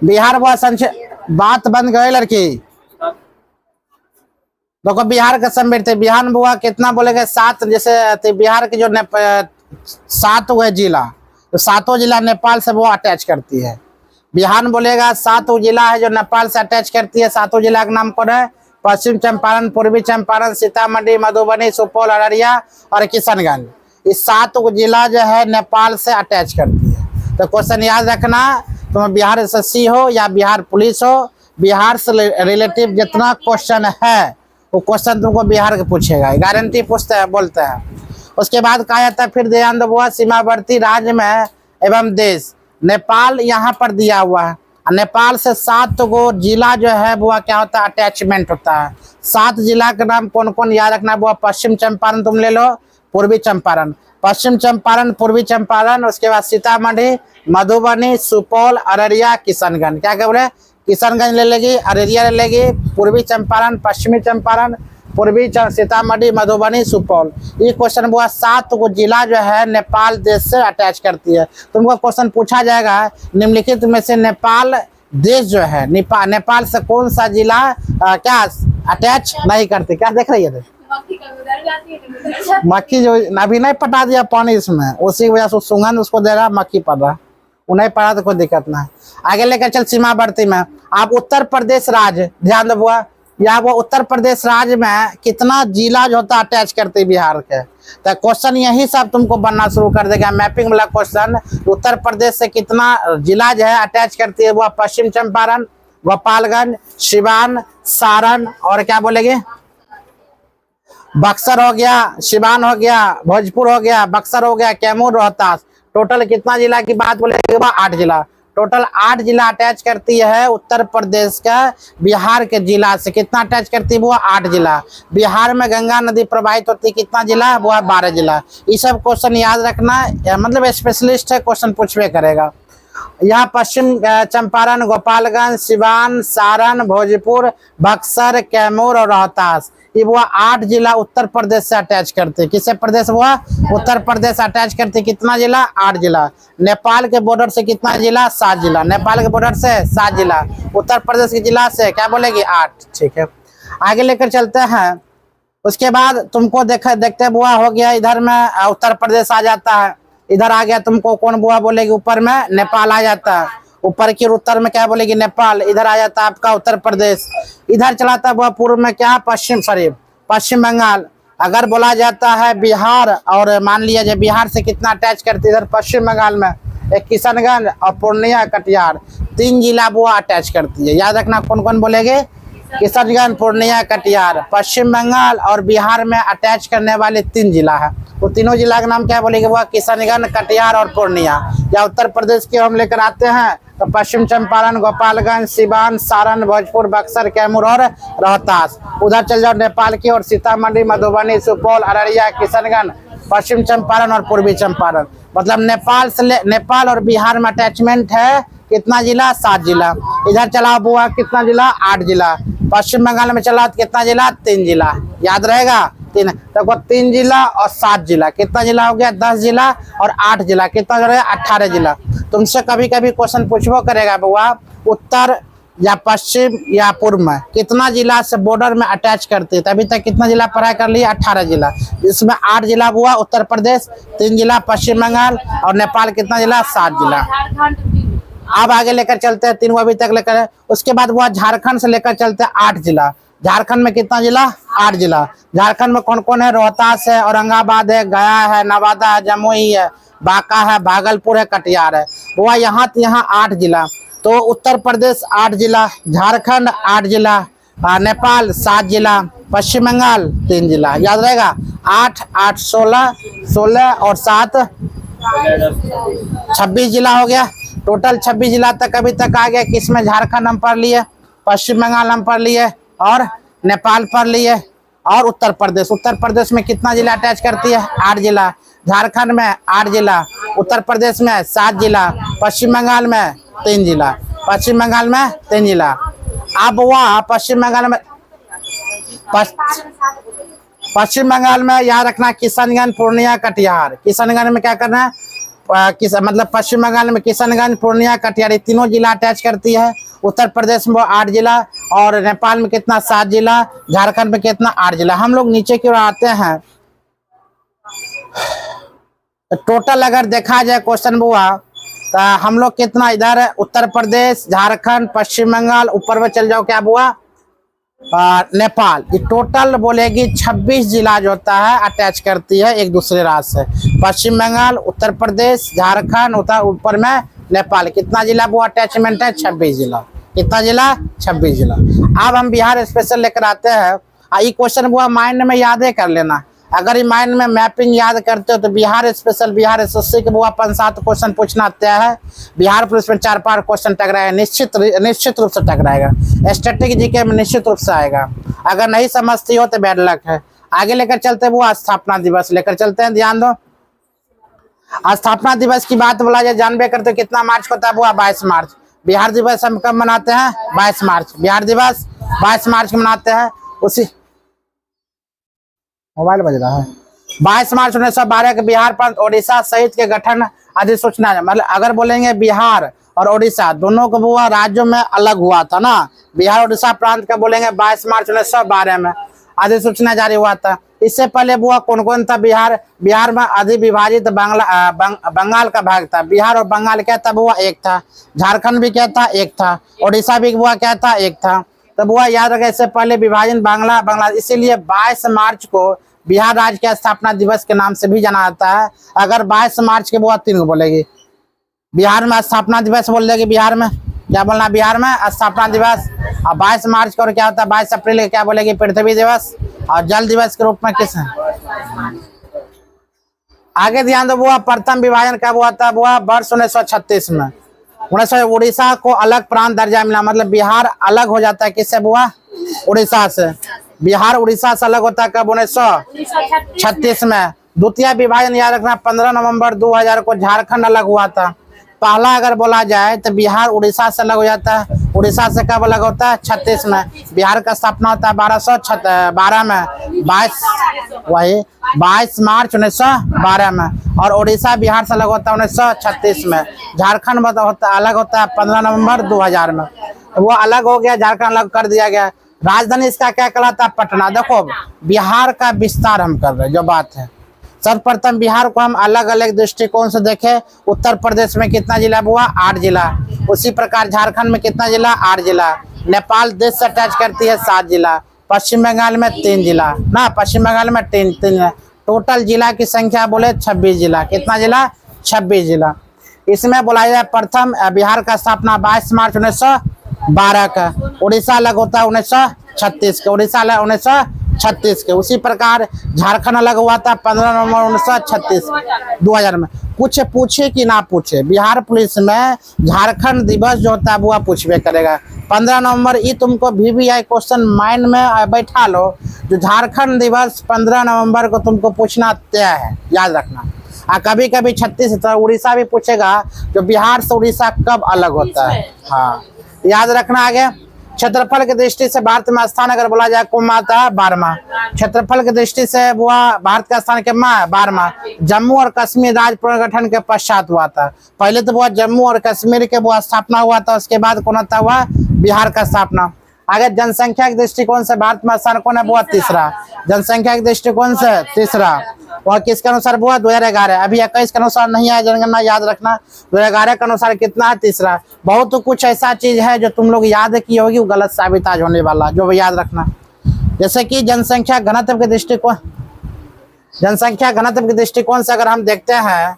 बिहार बुआ बात बंद गए लड़की। देखो बिहार का संविधान, बिहार में बुआ कितना बोलेगा 7, जैसे बिहार के जो 7 हुए जिला, तो 7 जिला नेपाल से वो अटैच करती है। बिहार में बोलेगा 7 जिला है जो नेपाल से अटैच करती है। 7 जिला का नाम कौन है? पश्चिम चंपारण, पूर्वी चंपारण, सीतामढ़ी, मधुबनी, सुपौल, अररिया और किशनगंज। इस 7 जिला जो है नेपाल से अटैच करती है। तो क्वेश्चन याद रखना, तुम बिहार एसएससी हो या बिहार पुलिस हो, बिहार से रिलेटिव जितना क्वेश्चन है वो क्वेश्चन तुमको बिहार के पूछेगा, गारंटी पूछते हैं, बोलते हैं। उसके बाद कहा जाता है फिर ध्यान दो बुआ, सीमावर्ती राज्य में एवं देश, नेपाल यहाँ पर दिया हुआ है। नेपाल से 7 गो जिला जो है बुआ क्या होता है? अटैचमेंट होता है। 7 जिला के नाम कौन कौन याद रखना बुआ? पश्चिम चंपारण तुम ले लो, पूर्वी चंपारण, पश्चिम चंपारण, पूर्वी चंपारण, उसके बाद सीतामढ़ी, मधुबनी, सुपौल, अररिया, किशनगंज। क्या क्या बोले? किशनगंज ले लेगी, अररिया ले लेगी, पूर्वी चंपारण, पश्चिमी चंपारण, पूर्वी सीतामढ़ी, मधुबनी, सुपौल। ये क्वेश्चन बुआ 7 को जिला जो है नेपाल देश से अटैच करती है। तुमको क्वेश्चन पूछा जाएगा निम्नलिखित में से नेपाल देश जो है, नेपाल से कौन सा जिला क्या अटैच नहीं करते? क्या देख रही है? मक्खी जो अभी नहीं पटा दिया पानी इसमें, उसी की वजह से सुगंध उसको दे रहा, मक्खी पड़ रहा, उन्हें पड़ा तो कोई दिक्कत ना है। आगे लेकर चल सीमावर्ती में आप उत्तर प्रदेश राज्य ध्यान दो बुआ, या वो उत्तर प्रदेश राज्य में कितना जिला जो होता है अटैच करते बिहार के। तो क्वेश्चन यही सब तुमको बनना शुरू कर देगा, मैपिंग वाला क्वेश्चन। उत्तर प्रदेश से कितना जिला जो है अटैच करती है वो? पश्चिम चंपारण, गोपालगंज, सिवान, सारण और क्या बोलेंगे, बक्सर हो गया, सिवान हो गया, भोजपुर हो गया, बक्सर हो गया, कैमूर, रोहतास। टोटल कितना जिला की बात बोलेंगे? 8 जिला। टोटल 8 जिला अटैच करती है उत्तर प्रदेश का बिहार के जिला से। कितना अटैच करती है वो? 8 जिला। बिहार में गंगा नदी प्रवाहित होती है, कितना जिला? वो है 12 जिला। ये सब क्वेश्चन याद रखना, मतलब स्पेशलिस्ट है, क्वेश्चन पूछवे करेगा। यहाँ पश्चिम चंपारण, गोपालगंज, सिवान, सारण, भोजपुर, बक्सर, कैमूर और रोहतास, ये वो 8 जिला उत्तर प्रदेश से अटैच करते। किससे प्रदेश? वो उत्तर प्रदेश अटैच करते। कितना जिला? 8 जिला। नेपाल के बॉर्डर से कितना जिला? 7 जिला। नेपाल के बॉर्डर से 7 जिला, उत्तर प्रदेश के जिला से क्या बोलेगी? 8। ठीक है, आगे लेकर चलते हैं। उसके बाद तुमको देखते बुआ हो गया, इधर में उत्तर प्रदेश आ जाता है, इधर आ गया तुमको कौन बुआ बोलेगी? ऊपर में नेपाल आ जाता है, ऊपर की उत्तर में क्या बोलेगी? नेपाल। इधर आ जाता है आपका उत्तर प्रदेश। इधर चलाता है पूर्व में क्या? पश्चिम बंगाल। अगर बोला जाता है बिहार, और मान लिया जाए बिहार से कितना अटैच करती है? इधर पश्चिम बंगाल में एक किशनगंज और पूर्णिया, कटिहार, 3 जिला वो अटैच करती है। याद रखना कौन कौन बोलेगे? किशनगंज, पूर्णिया, कटिहार। पश्चिम बंगाल और बिहार में अटैच करने वाले 3 जिला है, वो तीनों जिला का नाम क्या बोलेंगे? वो किशनगंज, कटिहार और पूर्णिया। या उत्तर प्रदेश की हम लेकर आते हैं तो पश्चिम चंपारण, गोपालगंज, सिवान, सारण, भोजपुर, बक्सर, कैमूर और रोहतास। उधर चल जाओ नेपाल की ओर, सीतामढ़ी, मधुबनी, सुपौल, अररिया, किशनगंज, पश्चिम चंपारण और पूर्वी चंपारण। मतलब नेपाल और बिहार में अटैचमेंट है कितना जिला? 7 जिला। इधर चला बुआ कितना जिला? 8 जिला। पश्चिम बंगाल में चला कितना जिला? 3 जिला। याद रहेगा 3। देखो 3 जिला और 7 जिला, कितना जिला हो गया? 10 जिला और 8 जिला, कितना जो है? 18 जिला। तुमसे कभी कभी क्वेश्चन पूछबो करेगा बुआ, उत्तर या पश्चिम या पूर्व में कितना जिला से बॉर्डर में अटैच करते हैं। अभी तक कितना जिला पढ़ाई कर लिया? 18 जिला। इसमें 8 जिला हुआ उत्तर प्रदेश, 3 जिला पश्चिम बंगाल और नेपाल कितना जिला? 7 जिला। अब आगे लेकर चलते हैं, 3 अभी तक लेकर। उसके बाद वो झारखंड से लेकर चलते हैं 8 जिला। झारखंड में कितना जिला? 8 जिला। झारखंड में कौन कौन है? रोहतास है, औरंगाबाद है, गया है, नवादा है, जमुई है, बांका है, भागलपुर है, कटिहार है। वो यहाँ 8 जिला। तो उत्तर प्रदेश 8 जिला, झारखंड 8 जिला, नेपाल 7 जिला, पश्चिम बंगाल 3 जिला। याद रहेगा 8, 8, 16 और 7 26 जिला हो गया। टोटल 26 जिला तक अभी तक आ गया। किसमें? झारखंड हम पढ़ लिए, पश्चिम बंगाल हम पढ़ लिए और नेपाल पढ़ लिए और उत्तर प्रदेश। उत्तर प्रदेश में कितना जिला अटैच करती है? 8 जिला। झारखंड में 8 जिला, उत्तर प्रदेश में 7 जिला, पश्चिम बंगाल में 3 जिला। पश्चिम बंगाल में 3 जिला। अब वह पश्चिम बंगाल में याद रखना किशनगंज, पूर्णिया, कटिहार। किशनगंज में क्या करना है? मतलब पश्चिम बंगाल में किशनगंज, पूर्णिया, कटिहार तीनों जिला अटैच करती है। उत्तर प्रदेश में 8 जिला, और नेपाल में कितना 7 जिला, झारखंड में कितना 8 जिला। हम लोग नीचे की ओर आते हैं। टोटल अगर देखा जाए क्वेश्चन बुआ, तो हम लोग कितना इधर है, उत्तर प्रदेश, झारखंड, पश्चिम बंगाल, ऊपर में चल जाओ क्या बुआ, नेपाल। ये टोटल बोलेगी 26 जिला जो होता है अटैच करती है एक दूसरे राज्य से। पश्चिम बंगाल, उत्तर प्रदेश, झारखंड, ऊपर में नेपाल, कितना जिला वो अटैचमेंट है, 26 जिला। कितना जिला, 26 जिला। अब हम बिहार स्पेशल लेकर आते हैं। ये क्वेश्चन वो माइंड में याद कर लेना। अगर ये माइंड में मैपिंग याद करते हो तो बिहार स्पेशल, बिहार एसएससी के वो 5-7 क्वेश्चन पूछना तय है। बिहार पुलिस में 4-5 क्वेश्चन टकराएगा, निश्चित रूप से टकराएगा। स्टैटिक जीके में निश्चित रूप से आएगा। अगर नहीं समझती हो तो बैड लक है। आगे लेकर चलते हैं वो स्थापना दिवस लेकर चलते हैं। ध्यान दो, स्थापना दिवस की बात बोला जाए, जानबे करते कितना मार्च को होता है वो, 22 मार्च। बिहार दिवस हम कब मनाते हैं, 22 मार्च। बिहार दिवस 22 मार्च को मनाते हैं। उसी मोबाइल बज रहा है। 22 मार्च 1912 के बिहार प्रांत ओडिशा सहित के गठन अधिसूचना, मतलब अगर बोलेंगे बिहार और ओडिशा दोनों को वो राज्यों में अलग हुआ था ना, बिहार ओडिशा प्रांत का बोलेंगे 22 मार्च 1912 में अधिसूचना जारी हुआ था। इससे पहले वो कौन कौन था, बिहार में अधिविभाजित बंगाल का भाग था। बिहार और बंगाल क्या था, वो एक था। झारखंड भी क्या था, एक था। ओडिशा भी वो क्या था, एक था। तब वो याद रखें, इससे पहले विभाजन बांग्ला, इसीलिए 22 मार्च को बिहार राज्य के स्थापना दिवस के नाम से भी जाना जाता है। अगर 22 मार्च के वो 3 को बोलेगी, बिहार में स्थापना दिवस बोल देगी। बिहार में क्या बोलना, बिहार में स्थापना दिवस। और 22 मार्च को क्या होता है, 22 अप्रैल को क्या बोलेगी, पृथ्वी दिवस। और जल दिवस के रूप में किस है, आगे ध्यान दो। वो प्रथम विभाजन कब हुआ था, वो वर्ष 1936 में। 1900 उड़ीसा को अलग प्रांत दर्जा मिला, मतलब बिहार अलग हो जाता है किससे बुआ, उड़ीसा से। बिहार उड़ीसा से अलग होता है कब, 1936 में। द्वितीय विभाजन याद रखना, 15 नवंबर 2000 को झारखंड अलग हुआ था। पहला अगर बोला जाए तो बिहार उड़ीसा से अलग हो जाता है। उड़ीसा से कब अलग होता है, 36 में। बिहार का स्थापना होता है 1212 में, 22 मार्च 1912 में। और उड़ीसा बिहार से अलग होता है 1936 में। झारखंड अलग होता है 15 नवंबर 2000 में। वो अलग हो गया, झारखंड अलग कर दिया गया। राजधानी इसका क्या कहलाता है, पटना। देखो बिहार का विस्तार हम कर रहे हैं, जो बात है। सर्वप्रथम बिहार को हम अलग अलग दृष्टिकोण से देखें। उत्तर प्रदेश में कितना जिला हुआ, 8 जिला। उसी प्रकार झारखंड में कितना जिला, 8 जिला। नेपाल देश से अटैच करती है 7 जिला। पश्चिम बंगाल में 3 जिला ना, पश्चिम बंगाल में 3 टोटल जिला की संख्या बोले 26 जिला। कितना जिला, 26 जिला। इसमें बोला जाए प्रथम बिहार का स्थापना 22 मार्च 1912 का। उड़ीसा अलग होता है 1936 के, उड़ीसा अलग 1936 के। उसी प्रकार झारखंड अलग हुआ था 15 नवंबर 1936 2000 में। कुछ पूछे कि ना पूछे, बिहार पुलिस में झारखंड दिवस जो होता है वो पूछबे करेगा 15 नवंबर। ये तुमको VVI क्वेश्चन माइंड में बैठा लो, जो झारखंड दिवस 15 नवंबर को तुमको पूछना तय है, याद रखना। कभी कभी 36 तो उड़ीसा भी पूछेगा, जो बिहार से उड़ीसा कब अलग होता है, हाँ याद रखना। आगे क्षेत्रफल की दृष्टि से भारत में स्थान अगर बोला जाए कौन आता है, 12वां। क्षेत्रफल की दृष्टि से वो भारत का स्थान क्या, 12वां। जम्मू और कश्मीर राज्य पुनर्गठन के पश्चात हुआ था। पहले तो वो जम्मू और कश्मीर के वो स्थापना हुआ था, उसके बाद कौन होता हुआ, बिहार का स्थापना। आगे जनसंख्या के दृष्टिकोण से भारत में स्थान कौन है, वो 3रा। जनसंख्या के दृष्टिकोण से 3रा। और किसके अनुसार हुआ, 2011। अभी 21 के अनुसार नहीं आया जनगणना, याद रखना। 2011 के अनुसार कितना है, 3रा। बहुत तो कुछ ऐसा चीज है जो तुम लोग याद की होगी, वो गलत साबित आज होने वाला, जो याद रखना। जैसे कि जनसंख्या घनत्व के दृष्टिकोण, जनसंख्या घनत्व के दृष्टिकोण से अगर हम देखते हैं,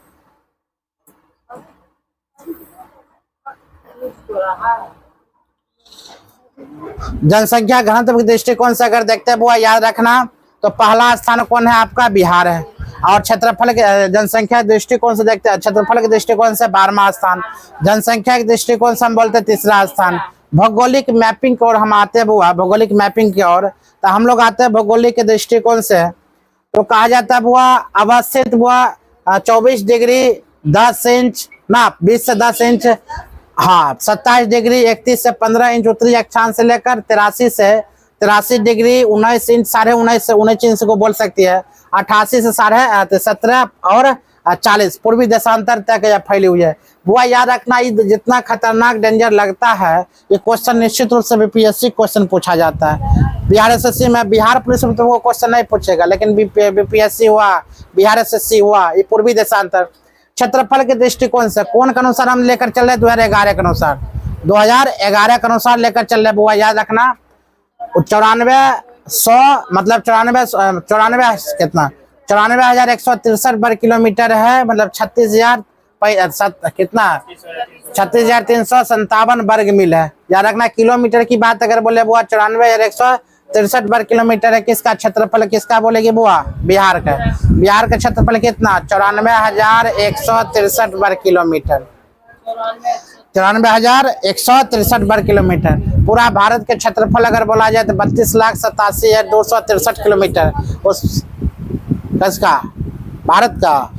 जनसंख्या घनत्व के दृष्टिकोण से अगर देखते हैं वो याद रखना, तो पहला स्थान कौन है आपका, बिहार है। और क्षेत्रफल के जनसंख्या दृष्टिकोण से देखते हैं, क्षेत्रफल के दृष्टिकोण से 12वां स्थान। जनसंख्या के दृष्टिकोण से हम बोलते हैं 3रा स्थान। भौगोलिक मैपिंग की ओर हम आते हैं बुआ, भौगोलिक मैपिंग की ओर तो हम लोग आते हैं भौगोलिक के दृष्टिकोण से, तो कहा जाता है बुआ अवस्थित बुआ 24 डिग्री 10 इंच ना, 20 से 10 इंच, हाँ 27 डिग्री 31 से 15 इंच उत्तरी अक्षांश से लेकर 83 डिग्री 19 इंच 19.5 से 19 इंच को बोल सकती है। 88 से 17.5 और 40 पूर्वी देशांतर तक यह फैली हुई है। बुआ याद रखना, ये जितना खतरनाक डेंजर लगता है, ये क्वेश्चन निश्चित रूप से बीपीएससी क्वेश्चन पूछा जाता है। बिहार एसएससी में, बिहार पुलिस में तो वो क्वेश्चन नहीं पूछेगा, लेकिन बीपीएससी हुआ, बिहार एसएससी हुआ, ये पूर्वी देशांतर। क्षेत्रफल के दृष्टिकोण से कौन के अनुसार हम लेकर चल रहे? 2011 के अनुसार, 2011 के अनुसार लेकर चल रहे। बुआ याद रखना 94,100 मतलब 94 कितना 94,163 वर्ग किलोमीटर है, मतलब 36,000 कितना 36,357 वर्ग मील है। याद रखना किलोमीटर की बात अगर बोले बुआ 94,163 वर्ग किलोमीटर है। किसका क्षेत्रफल किसका बोलेगी बुआ? बिहार का। बिहार का क्षेत्रफल कितना? 94,163 वर्ग किलोमीटर, 94,163 वर्ग किलोमीटर। पूरा भारत के क्षेत्रफल अगर बोला जाए तो 32,87,263 किलोमीटर। उस किसका? भारत का।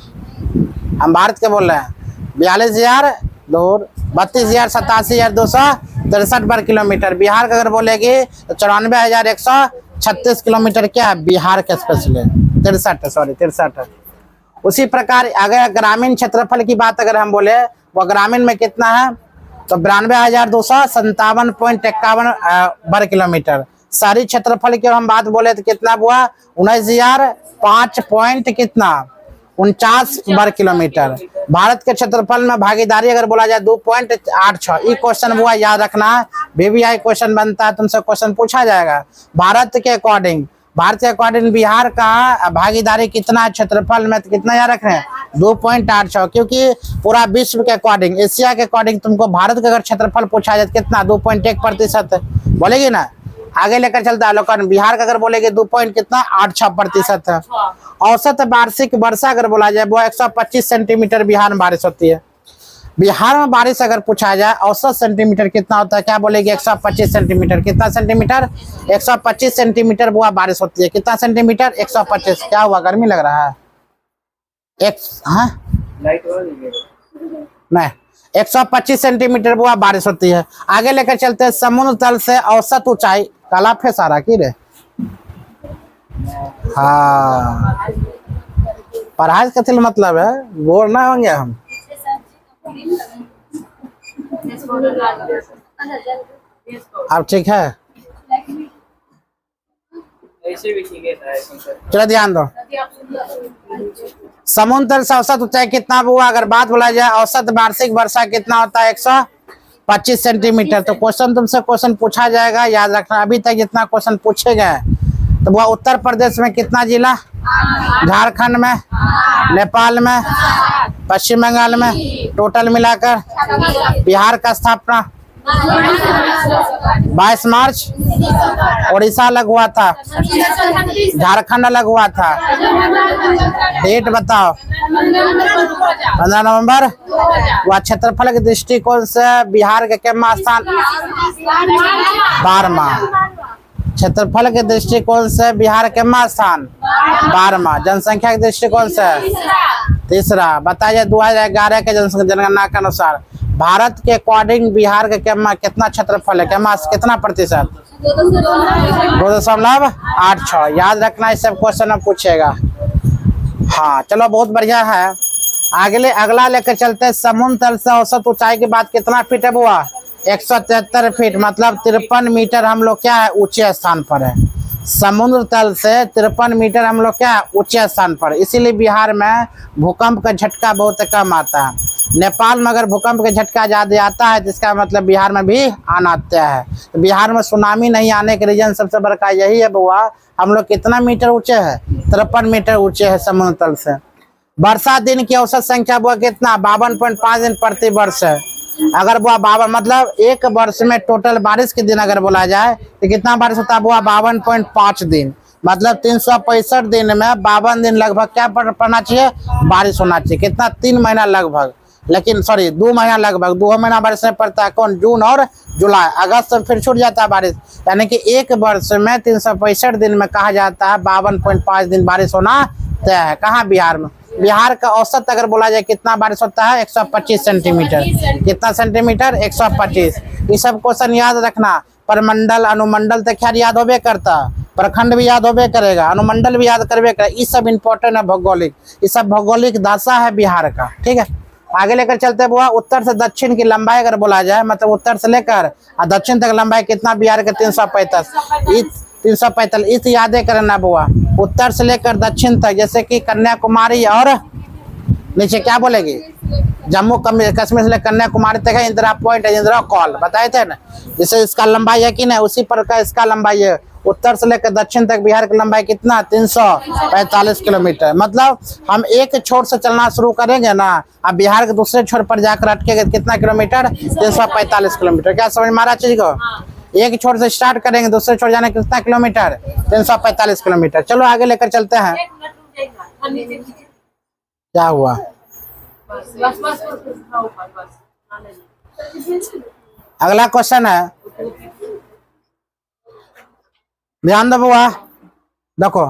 हम भारत के बोल रहे हैं। 32,87,263 वर्ग किलोमीटर। बिहार का अगर बोलेगी तो 94,136 किलोमीटर क्या है? बिहार का स्पेशल है 63। उसी प्रकार अगर ग्रामीण क्षेत्रफल की बात अगर हम बोले, वो ग्रामीण में कितना है? तो 92,257.51 वर्ग किलोमीटर। शहरी क्षेत्रफल की हम बात बोले तो कितना हुआ? 19,005 पॉइंट कितना 49 वर्ग किलोमीटर। भारत के क्षेत्रफल में भागीदारी अगर बोला जाए 2.86। ये क्वेश्चन हुआ याद रखना, वीवीआई क्वेश्चन बनता है, तुमसे क्वेश्चन पूछा जाएगा। भारत के अकॉर्डिंग बिहार का भागीदारी कितना क्षेत्रफल में? तो कितना याद रख रहे हैं? 2.86। क्योंकि पूरा विश्व के अकॉर्डिंग, एशिया के अकॉर्डिंग तुमको भारत का अगर क्षेत्रफल पूछा जाए कितना 2.1% बोलेगी ना। आगे लेकर चलता है लोकन। बिहार का अगर बोलेगे 2.86% है। औसत वार्षिक वर्षा अगर बोला जाए वो 125 सेंटीमीटर बिहार में बारिश होती है। बिहार में बारिश अगर पूछा जाए औसत सेंटीमीटर कितना होता है? क्या बोलेगी? 125 सेंटीमीटर। कितना सेंटीमीटर? 125 सेंटीमीटर बुआ बारिश होती है। कितना सेंटीमीटर? 125। क्या हुआ, गर्मी लग रहा है? नहीं, 125 सेंटीमीटर बुआ बारिश होती है। आगे लेकर चलते हैं। समुद्र तल से औसत ऊंचाई काला फेसारा की रे। हाँ, पढ़ाई का मतलब है, बोर ना होंगे हम। अब ठीक है, चलो ध्यान दो। समुद्र से औसत ऊंचाई कितना हुआ? अगर बात बोला जाए औसत वार्षिक वर्षा कितना होता है? 125 सेंटीमीटर। तो क्वेश्चन पूछा जाएगा, याद रखना। अभी तक जितना क्वेश्चन पूछे गए तो वह उत्तर प्रदेश में कितना जिला, झारखंड में, नेपाल में, पश्चिम बंगाल में, टोटल मिलाकर। बिहार का स्थापना 22 मार्च उड़ीसा अलग हुआ था, झारखंड अलग हुआ था। डेट बताओ। 15 नवंबर। वह क्षेत्रफल के दृष्टिकोण से बिहार के कितना स्थान? 12वां। क्षेत्रफल के दृष्टिकोण से बिहार के कितना स्थान? 12वां। जनसंख्या के दृष्टिकोण से तीसरा। बताइए 2011 के जनगणना के अनुसार भारत के अकॉर्डिंग बिहार का कितना क्षेत्रफल है? कितना प्रतिशत? 2.86। याद रखना, इस सब क्वेश्चन में पूछेगा। हाँ चलो, बहुत बढ़िया है। अगला लेकर चलते हैं। समुद्र तल से औसत ऊंचाई की बात कितना फीट है बुआ? 173 फीट, मतलब 53 मीटर हम लोग क्या है? ऊंचे स्थान पर है। समुद्र तल से 53 मीटर हम लोग क्या? ऊंचे स्थान पर। इसीलिए बिहार में भूकंप का झटका बहुत कम आता है। नेपाल में अगर भूकंप का झटका ज़्यादा आता है तो इसका मतलब बिहार में भी आना आता है। तो बिहार में सुनामी नहीं आने के रीजन सबसे बड़का यही है बुआ, हम लोग कितना मीटर ऊंचे है? 53 मीटर ऊंचे है समुद्र तल से। वर्षा दिन की औसत संख्या बुआ कितना? 52.5 दिन प्रति वर्ष है। अगर बुआ 52 मतलब एक वर्ष में टोटल बारिश के दिन अगर बोला जाए तो कितना बारिश होता है बुआ? 52.5 दिन, मतलब 365 दिन में 52 दिन लगभग क्या पड़ना चाहिए? बारिश होना चाहिए। कितना? 3 महीना लगभग, लेकिन सॉरी 2 महीना लगभग। 2 महीना बारिश नहीं पड़ता है। कौन? जून और जुलाई। अगस्त में फिर छूट जाता है बारिश। यानी कि एक वर्ष में 365 दिन में कहा जाता है 52.5 दिन बारिश होना तय है। कहाँ? बिहार में। बिहार का औसत अगर बोला जाए कितना बारिश होता है? 125 सेंटीमीटर। कितना सेंटीमीटर? 125। ये सब क्वेश्चन याद रखना। परमंडल अनुमंडल तो खैर याद होबे करता, प्रखंड भी याद होबे करेगा, अनुमंडल भी याद करबे करेगा। ये सब इंपॉर्टेंट है भौगोलिक, ये सब भौगोलिक दशा है बिहार का। ठीक है, आगे लेकर चलते बुआ। उत्तर से दक्षिण की लंबाई अगर बोला जाए, मतलब उत्तर से लेकर दक्षिण तक लंबाई कितना बिहार के 345। 345 इस यादें करना बुआ। उत्तर से लेकर दक्षिण तक, जैसे कि कन्याकुमारी और नीचे क्या बोलेगी, जम्मू कश्मीर से लेकर कन्याकुमारी तक है इंदिरा पॉइंट, इंदिरा कॉल बताए थे ना। जैसे इसका लंबाई है कि नहीं, उसी प्रकार इसका लंबाई है। उत्तर से लेकर दक्षिण तक बिहार की लंबाई कितना, 345 किलोमीटर। मतलब हम एक छोर से चलना शुरू करेंगे ना, अब बिहार के दूसरे छोर पर जाकर अटकेंगे कितना किलोमीटर, 345 किलोमीटर। क्या समझ में आ रहा चीज को? एक छोर से स्टार्ट करेंगे, दूसरे छोर जाने कितना किलोमीटर, 345 किलोमीटर। चलो आगे लेकर चलते हैं। क्या हुआ? अगला क्वेश्चन है, ध्यान दो बुआ। देखो,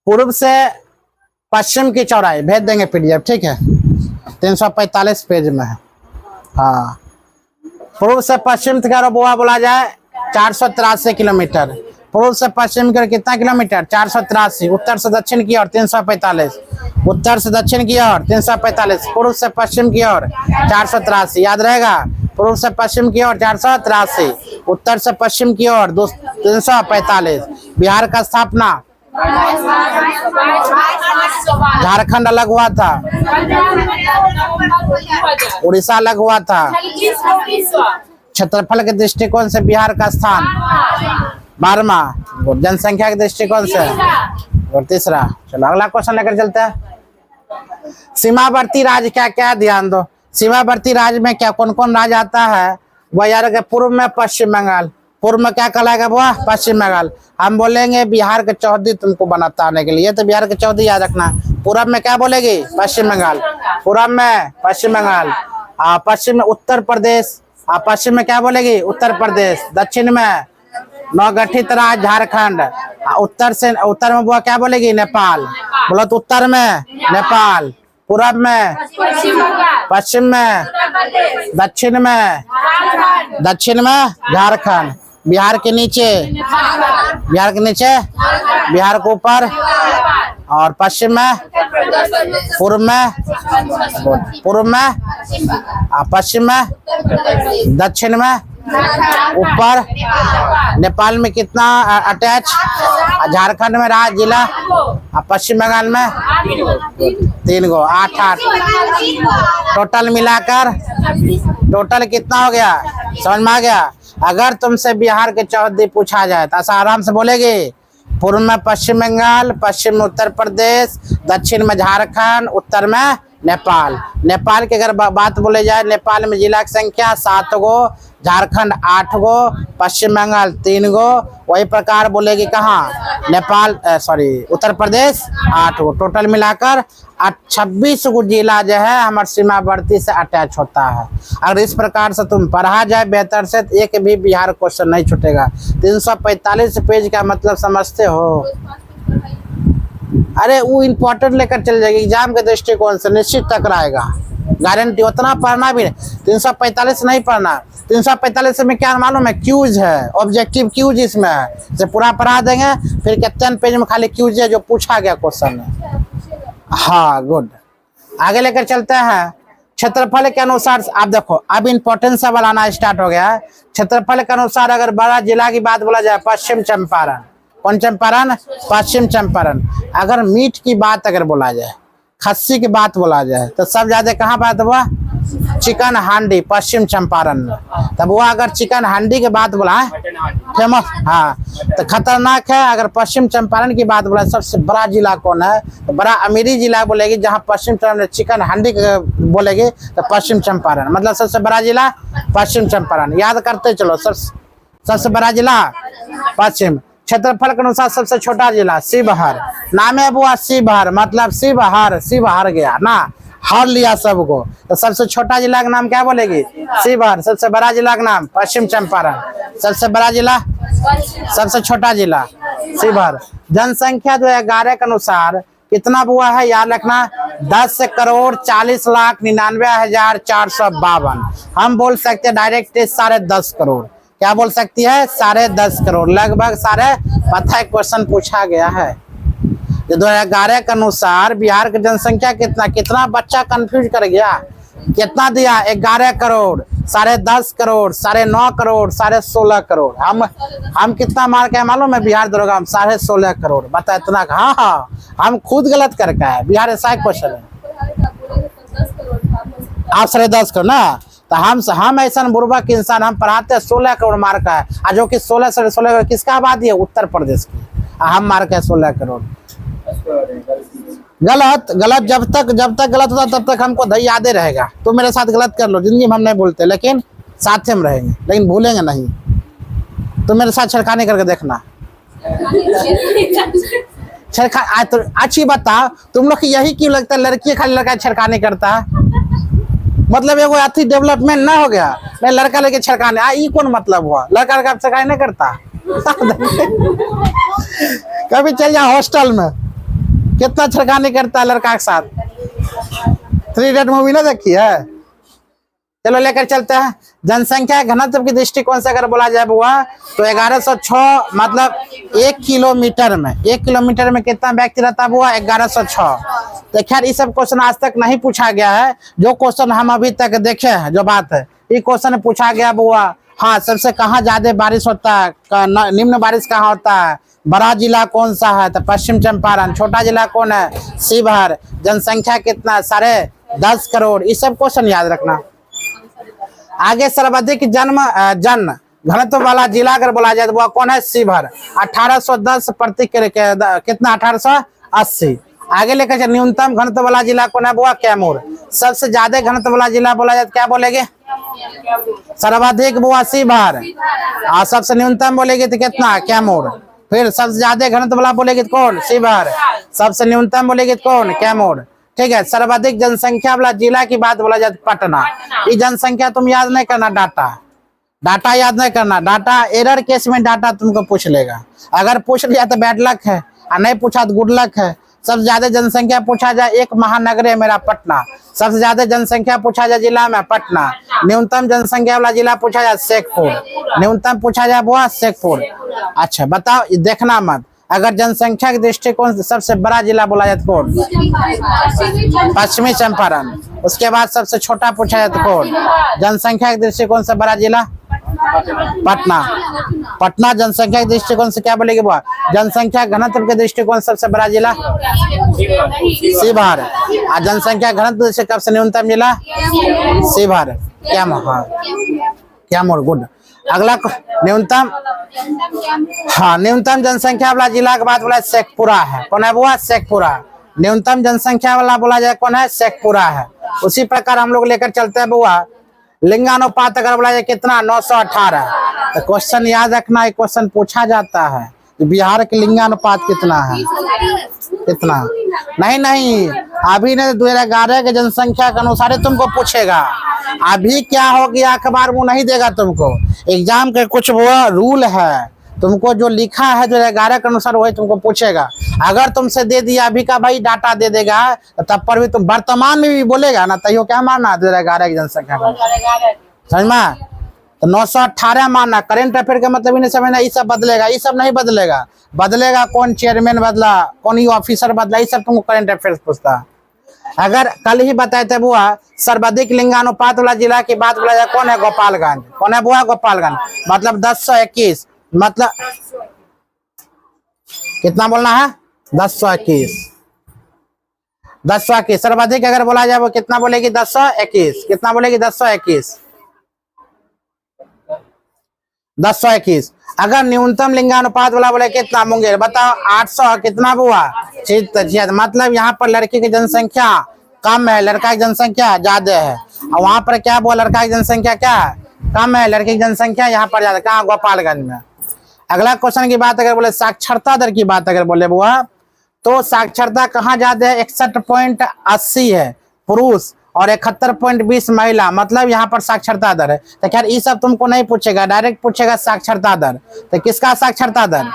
पूर्व से पश्चिम की चौड़ाई भेज देंगे पीडीएफ, ठीक है, 345 पेज में है। हाँ, पूर्व से पश्चिम तक बुआ बोला जाए 483 किलोमीटर। पूर्व से पश्चिम की ओर कितना किलोमीटर, 483। उत्तर से दक्षिण की ओर 345। उत्तर से दक्षिण की ओर 345। पूर्व से पश्चिम की ओर 483, याद रहेगा। पूर्व से पश्चिम की ओर 483, उत्तर से पश्चिम की ओर 345। बिहार का स्थापना, झारखंड अलग हुआ था, उड़ीसा अलग हुआ था। क्षेत्रफल के दृष्टिकोण से बिहार का स्थान 12वां, जनसंख्या के दृष्टिकोण से और तीसरा। चलो अगला क्वेश्चन लेकर चलते हैं। सीमावर्ती राज्य क्या क्या, ध्यान दो। सीमावर्ती राज्य में क्या कौन कौन राज्य आता है? वह यार के पूर्व में पश्चिम बंगाल। पूर्व में क्या कहलाएगा बुआ, पश्चिम बंगाल। हम बोलेंगे बिहार के चौधरी तुमको बनाता आने के लिए, तो बिहार के चौधरी याद रखना। पूरब में क्या बोलेगी, पश्चिम बंगाल। पूरब में पश्चिम बंगाल। पश्चिम में उत्तर प्रदेश। पश्चिम में क्या बोलेगी, उत्तर प्रदेश। दक्षिण में नवगठित राज्य झारखंड। उत्तर में बुआ क्या बोलेगी, नेपाल। बोलो तो उत्तर में नेपाल, पूरब में पश्चिम में, दक्षिण में झारखंड। बिहार के नीचे, बिहार के ऊपर, और पश्चिम में, पूर्व में, पश्चिम में, दक्षिण में, ऊपर। नेपाल में कितना अटैच, झारखंड में राज्य जिला, पश्चिम बंगाल में 3 गो, 8 टोटल मिलाकर टोटल कितना हो गया, समझ में आ गया। अगर तुमसे बिहार के चौधरी पूछा जाए तो ऐसा आराम से बोलेगी। पूर्व में पश्चिम बंगाल, पश्चिम में उत्तर प्रदेश, दक्षिण में झारखंड, उत्तर में नेपाल। नेपाल की अगर बात बोले जाए, नेपाल में जिला की संख्या 7 गो, झारखंड 8 गो, पश्चिम बंगाल 3 गो। वही प्रकार बोलेगी कहाँ, नेपाल उत्तर प्रदेश 8 गो। टोटल मिलाकर 26 गो जिला जो है हमारे सीमावर्ती से अटैच होता है। अगर इस प्रकार से तुम पढ़ा जाए बेहतर से, तो एक भी बिहार क्वेश्चन नहीं छूटेगा। 345 पेज का मतलब समझते हो? अरे वो इम्पोर्टेंट लेकर चल जाएगी, एग्जाम के दृष्टिकोण से निश्चित टकराएगा, गारंटी। उतना पढ़ना भी नहीं, 345 नहीं पढ़ना। 345 में क्या मालूम है, क्यूज है, ऑब्जेक्टिव क्यूज इसमें है। जब पूरा पढ़ा देंगे, फिर कितने पेज में खाली क्यूज है जो पूछा गया क्वेश्चन है। हाँ गुड, आगे लेकर चलते हैं। क्षेत्रफल के अनुसार, आप देखो अब इम्पोर्टेंट सवाल आना स्टार्ट हो गया है। क्षेत्रफल के अनुसार अगर बड़ा जिला की बात बोला जाए, पश्चिम चंपारण। कौन चंपारण, पश्चिम चंपारण। अगर मीट की बात अगर बोला जाए, खस्सी की बात बोला जाए, तो सब ज्यादा कहाँ बात हुआ, चिकन हांडी, पश्चिम चंपारण में। तब वो अगर चिकन हांडी की बात बोला है, फेमस, हाँ, तो खतरनाक है। अगर पश्चिम चंपारण की बात बोला, सबसे बड़ा जिला कौन है, तो बड़ा अमीरी जिला बोलेगी। जहाँ पश्चिम चंपारण चिकन हांडी बोलेगी तो पश्चिम चंपारण, मतलब सबसे बड़ा जिला पश्चिम चंपारण। याद करते चलो, सबसे बड़ा जिला पश्चिम। क्षेत्रफल के अनुसार सबसे छोटा जिला शिवहर। नाम है बुआ शिवहर, मतलब शिवहर गया ना, हर लिया सबको। तो सबसे छोटा जिला का नाम क्या बोलेगी, शिवहर। सबसे बड़ा जिला का नाम पश्चिम चंपारण। सबसे बड़ा जिला, सबसे छोटा जिला शिवहर। जनसंख्या 2011 के अनुसार कितना बुआ है, याद रखना, 10,99,452। हम बोल सकते हैं डायरेक्ट 10.5 करोड़। क्या बोल सकती है, 10.5 करोड़, लगभग पता है क्वेश्चन पूछा गया है जो 2011 के अनुसार बिहार की जनसंख्या कितना बच्चा कंफ्यूज कर गया। कितना दिया? 11 करोड़, 10.5 करोड़, 9.5 करोड़, 16.5 करोड़। हम कितना मार के मालूम है बिहार दरोगा? हम 16.5 करोड़। बता इतना। हाँ, हम खुद गलत करके है। बिहार ऐसा क्वेश्चन है। आप 10.5 करोड़ ना, तो हम ऐसा बुर्बक इंसान, हम पढ़ाते 16 करोड़ मार का है, जो कि 16 करोड़ किसका आबादी है? उत्तर प्रदेश की। हम मार के 16 करोड़। गलत जब तक गलत होता तब तक हमको याद रहेगा। तो मेरे साथ गलत कर लो, जिंदगी में हम नहीं भूलते, लेकिन साथ में रहेंगे, लेकिन भूलेंगे नहीं। तो मेरे साथ छेड़खानी करके देखना। छेड़खानी तो अच्छी बता, तुम लोग यही क्यों लगता है लड़की खाली लड़का छेड़खानी करता है? मतलब एगो अथी डेवलपमेंट ना हो गया? नहीं, लड़का लड़के छेड़खानी, ये कौन मतलब हुआ? लड़का लड़का छेड़खानी नहीं करता। कभी चल जा हॉस्टल में, कितना छेड़खानी करता है लड़का के साथ। 3 इडियट मूवी ना देखी है? चलो लेकर चलते हैं। जनसंख्या घनत्व की दृष्टिकोण से अगर बोला जाए बुआ, तो 1106 मतलब 1 किलोमीटर में कितना व्यक्ति रहता है बुआ? 1106। तो खैर ये सब क्वेश्चन आज तक नहीं पूछा गया है। जो क्वेश्चन हम अभी तक देखे हैं, जो बात है, ये क्वेश्चन पूछा गया बुआ। हाँ, सबसे कहाँ ज्यादा बारिश होता है, निम्न बारिश कहाँ होता है, बड़ा जिला कौन सा है? तो पश्चिम चंपारण। छोटा जिला कौन है? शिवहर। जनसंख्या कितना? 10.5 करोड़। ये सब क्वेश्चन याद रखना। आगे सर्वाधिक जन घनत्व वाला जिला अगर बोला जाए तो वो कौन है? शिवहर। 1810 प्रति कितना? 1880। आगे लेकर चल, न्यूनतम घनत्व वाला जिला कौन है? बुआ कैमूर। सबसे ज्यादा घनत्व वाला जिला बोला जाए तो क्या बोलेगे? सर्वाधिक बुआ शिवहर, और सबसे न्यूनतम बोलेगी तो कितना? कैमूर। फिर सबसे ज्यादा घनत्व वाला बोलेगी तो कौन? शिवहर। सबसे न्यूनतम बोलेगी तो कौन? कैमूर। ठीक है। सर्वाधिक जनसंख्या वाला जिला की बात बोला जाए पटना। ये जनसंख्या तुम याद नहीं करना, डाटा याद नहीं करना। डाटा एरर केस में डाटा तुमको पूछ लेगा। अगर पूछ लिया तो बैड लक है, और नहीं पूछा तो गुड लक है। सबसे ज्यादा जनसंख्या पूछा जाए, एक महानगर है मेरा पटना। सबसे ज्यादा जनसंख्या पूछा जाए जिला में पटना। न्यूनतम जनसंख्या वाला जिला पूछा जाए शेखपुर। न्यूनतम पूछा जाए बुआ शेखपुर। अच्छा बताओ, देखना मत। अगर जनसंख्या के दृष्टिकोण से सबसे बड़ा जिला बोला जाए तो कौन? पश्चिमी चंपारण। उसके बाद सबसे छोटा पूछा जाए तो कौन? जनसंख्या के दृष्टिकोण से बड़ा जिला पटना। जनसंख्या के दृष्टिकोण से क्या बोलेगी बुआ? जनसंख्या घनत्व के दृष्टिकोण से सबसे बड़ा जिला शिवहर। और जनसंख्या घनत्व से सबसे न्यूनतम जिला शिवहर। क्या मोर गुड। अगला न्यूनतम, हाँ, न्यूनतम जनसंख्या वाला जिला के बाद बोला शेखपुरा है। कौन है बुआ? शेखपुरा। न्यूनतम जनसंख्या वाला बोला जाए कौन है? शेखपुरा है। उसी प्रकार हम लोग लेकर चलते हैं बुआ, लिंगानुपात अगर बोला जाए कितना? 918। तो क्वेश्चन याद रखना, एक क्वेश्चन पूछा जाता है बिहार के लिंगानुपात कितना है? कितना? नहीं, अभी ने 2011 के जनसंख्या के अनुसार तुमको पूछेगा। अभी क्या हो गया, अखबार वो नहीं देगा तुमको। एग्जाम के कुछ वो रूल है, तुमको जो लिखा है 2011 के अनुसार वही तुमको पूछेगा। अगर तुमसे दे दिया अभी का भाई डाटा दे देगा, तब पर भी तुम वर्तमान में भी बोलेगा ना, तो क्या मानना? 2011 की जनसंख्या समझ में? तो 918 मानना। करेंट अफेयर का मतलब ही नहीं समझना। ये सब बदलेगा, ये सब नहीं बदलेगा। बदलेगा कौन? चेयरमैन बदला, कौन ही ऑफिसर बदला, ये सब तुमको करेंट अफेयर पूछता। अगर कल ही बताए थे बुआ, सर्वाधिक लिंगानुपात वाला जिला की बात बोला जाए कौन है? गोपालगंज। कौन है बुआ? गोपालगंज। मतलब 1021, मतलब कितना बोलना है? 1021। 1021 सर्वाधिक अगर बोला जाए वो कितना बोलेगी? 1021। कितना बोलेगी? 1021। 1021। अगर न्यूनतम लिंगानुपात वाला बोले कितना? मुंगेर। बताओ 800। कितना बुआ? मतलब यहाँ पर लड़की की जनसंख्या कम है, लड़का की जनसंख्या ज्यादा है। और वहां पर क्या बोला? लड़का की जनसंख्या क्या है? कम है, लड़की की जनसंख्या यहाँ पर ज्यादा। कहाँ? गोपालगंज में। अगला क्वेश्चन की बात अगर बोले साक्षरता दर की बात अगर बोले बुआ, तो साक्षरता कहाँ ज्यादा है? 61.80 है पुरुष और 71.20 महिला। मतलब यहाँ पर साक्षरता दर है। तो खैर ये सब तुमको नहीं पूछेगा, डायरेक्ट पूछेगा साक्षरता दर। तो किसका साक्षरता दर?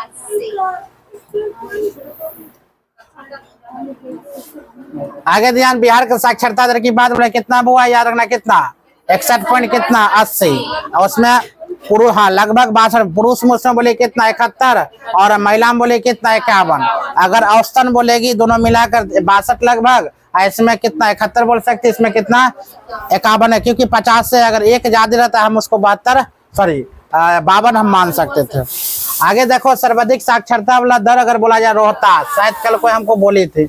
आगे ध्यान, बिहार का साक्षरता दर की बात बोले कितना बुआ? याद रखना कितना? 61 कितना 80। उसमें पुरुष, हाँ लगभग 62, पुरुष मुस्लिम बोले कितना 71 और महिला में बोले कितना 51। अगर औसतन बोलेगी दोनों मिलाकर 62 लगभग, इसमें कितना 71 बोल सकते, इसमें कितना 51 है, क्योंकि 50 से अगर एक ज्यादा रहता है हम उसको 52 हम मान सकते थे। आगे देखो सर्वाधिक साक्षरता वाला दर अगर बोला जाए रोहतास, शायद कल कोई हमको बोली थी,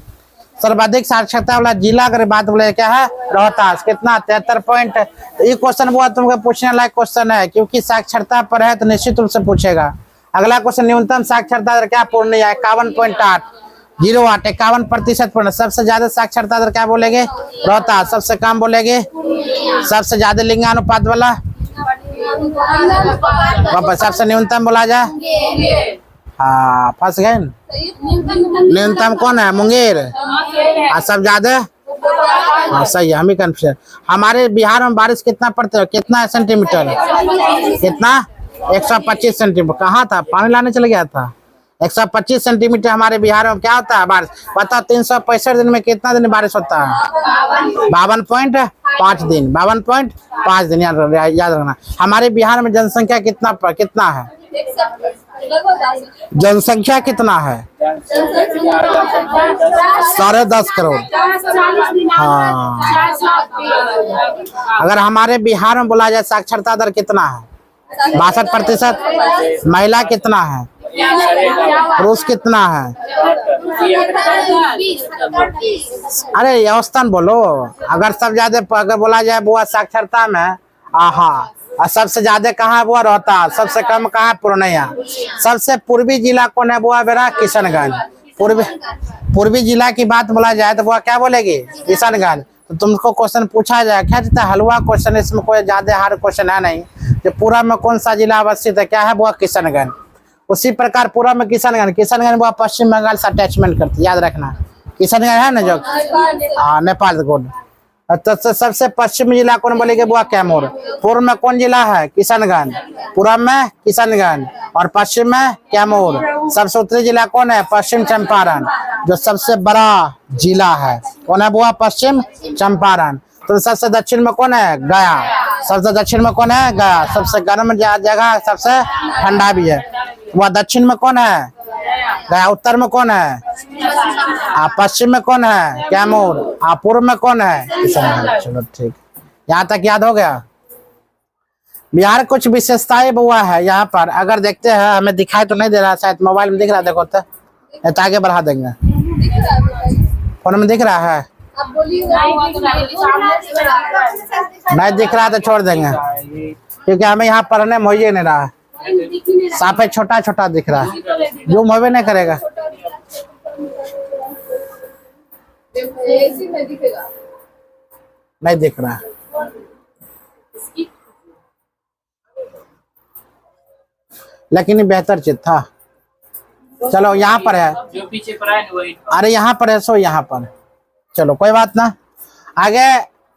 सर्वाधिक साक्षरता वाला जिला अगर बात बोले क्या है रोहतास, कितना 73 पॉइंट। ये क्वेश्चन वो तुमको पूछने लायक क्वेश्चन है, क्योंकि साक्षरता पर है तो निश्चित रूप से पूछेगा। अगला क्वेश्चन न्यूनतम साक्षरता दर क्या पूर्णिया 51.8, 08 51% पूर्ण। सबसे ज्यादा साक्षरता दर क्या बोलेंगे रोहतास, सबसे कम बोलेंगे, सबसे ज्यादा लिंगानुपात वाला, सबसे न्यूनतम बोला जाए, हाँ फंस गए। न्यूनतम कौन है मुंगेर, और सब ज्यादा, हाँ सही है, हम ही कंफ्यूजन। हमारे बिहार में बारिश कितना पड़ता है, कितना सेंटीमीटर, कितना 125 सेंटीमीटर। कहाँ था, पानी लाने चले गया था। 125 सेंटीमीटर हमारे बिहार में क्या होता है बारिश, पता 365 दिन में कितना दिन बारिश होता है, 52.5 दिन, 52.5 दिन याद रखना। हमारे बिहार में जनसंख्या कितना है, जनसंख्या कितना है, 10.5 करोड़। हाँ अगर हमारे बिहार में बोला जाए साक्षरता दर कितना है 62%, महिला कितना है, पुरुष कितना है, अरे औसतन बोलो। अगर सब ज्यादा अगर बोला जाए बुआ साक्षरता में, हाँ और सबसे ज्यादा कहाँ है बुआ रोहतास, सबसे कम कहाँ है पूर्णिया। सबसे पूर्वी जिला कौन है बुआ मेरा किशनगंज। पूर्वी जिला की बात बोला जाए तो बुआ क्या बोलेगी किशनगंज। तो तुमको क्वेश्चन पूछा जाए, क्या चाहता है हलवा क्वेश्चन, इसमें कोई ज्यादा हार्ड क्वेश्चन है नहीं। जो पूरा में कौन सा जिला अवस्थित है, क्या है बुआ किशनगंज। उसी प्रकार पूरा में किशनगंज बुआ पश्चिम बंगाल से अटैचमेंट करती, याद रखना। किशनगंज है ना जो, हाँ नेपाल कोड। तो सबसे पश्चिमी जिला कौन बोलेंगे बुआ कैमूर। पूर्व में कौन जिला है किशनगंज, पूर्व में किशनगंज और पश्चिम में कैमूर। सबसे उत्तरी जिला कौन है पश्चिम चंपारण, जो सबसे बड़ा जिला है कौन है बुआ पश्चिम चंपारण। तो सबसे दक्षिण में कौन है गया, सबसे दक्षिण में कौन है गया। सबसे गर्म जगह, सबसे ठंडा भी है वह दक्षिण में कौन है गया। उत्तर में कौन है, पश्चिम में कौन है कैमूर, पूर्व में कौन है किशनगंज। चलो ठीक, यहाँ तक याद हो गया। बिहार कुछ विशेषताएं बुआ है यहाँ पर, अगर देखते हैं हमें दिखाई तो नहीं दे रहा, शायद मोबाइल में दिख रहा, देखो तो आगे बढ़ा देंगे। फोन में दिख रहा है, नहीं दिख रहा तो छोड़ देंगे, क्योंकि हमें यहाँ पढ़ने में हो ही नहीं रहा है। साफे छोटा छोटा दिख रहा है, जो मूवी नहीं करेगा। नहीं दिख रहा, लेकिन बेहतर चीज था। चलो यहाँ पर है, जो पीछे पर है वही। अरे यहाँ पर है, सो यहाँ पर, चलो कोई बात ना। आगे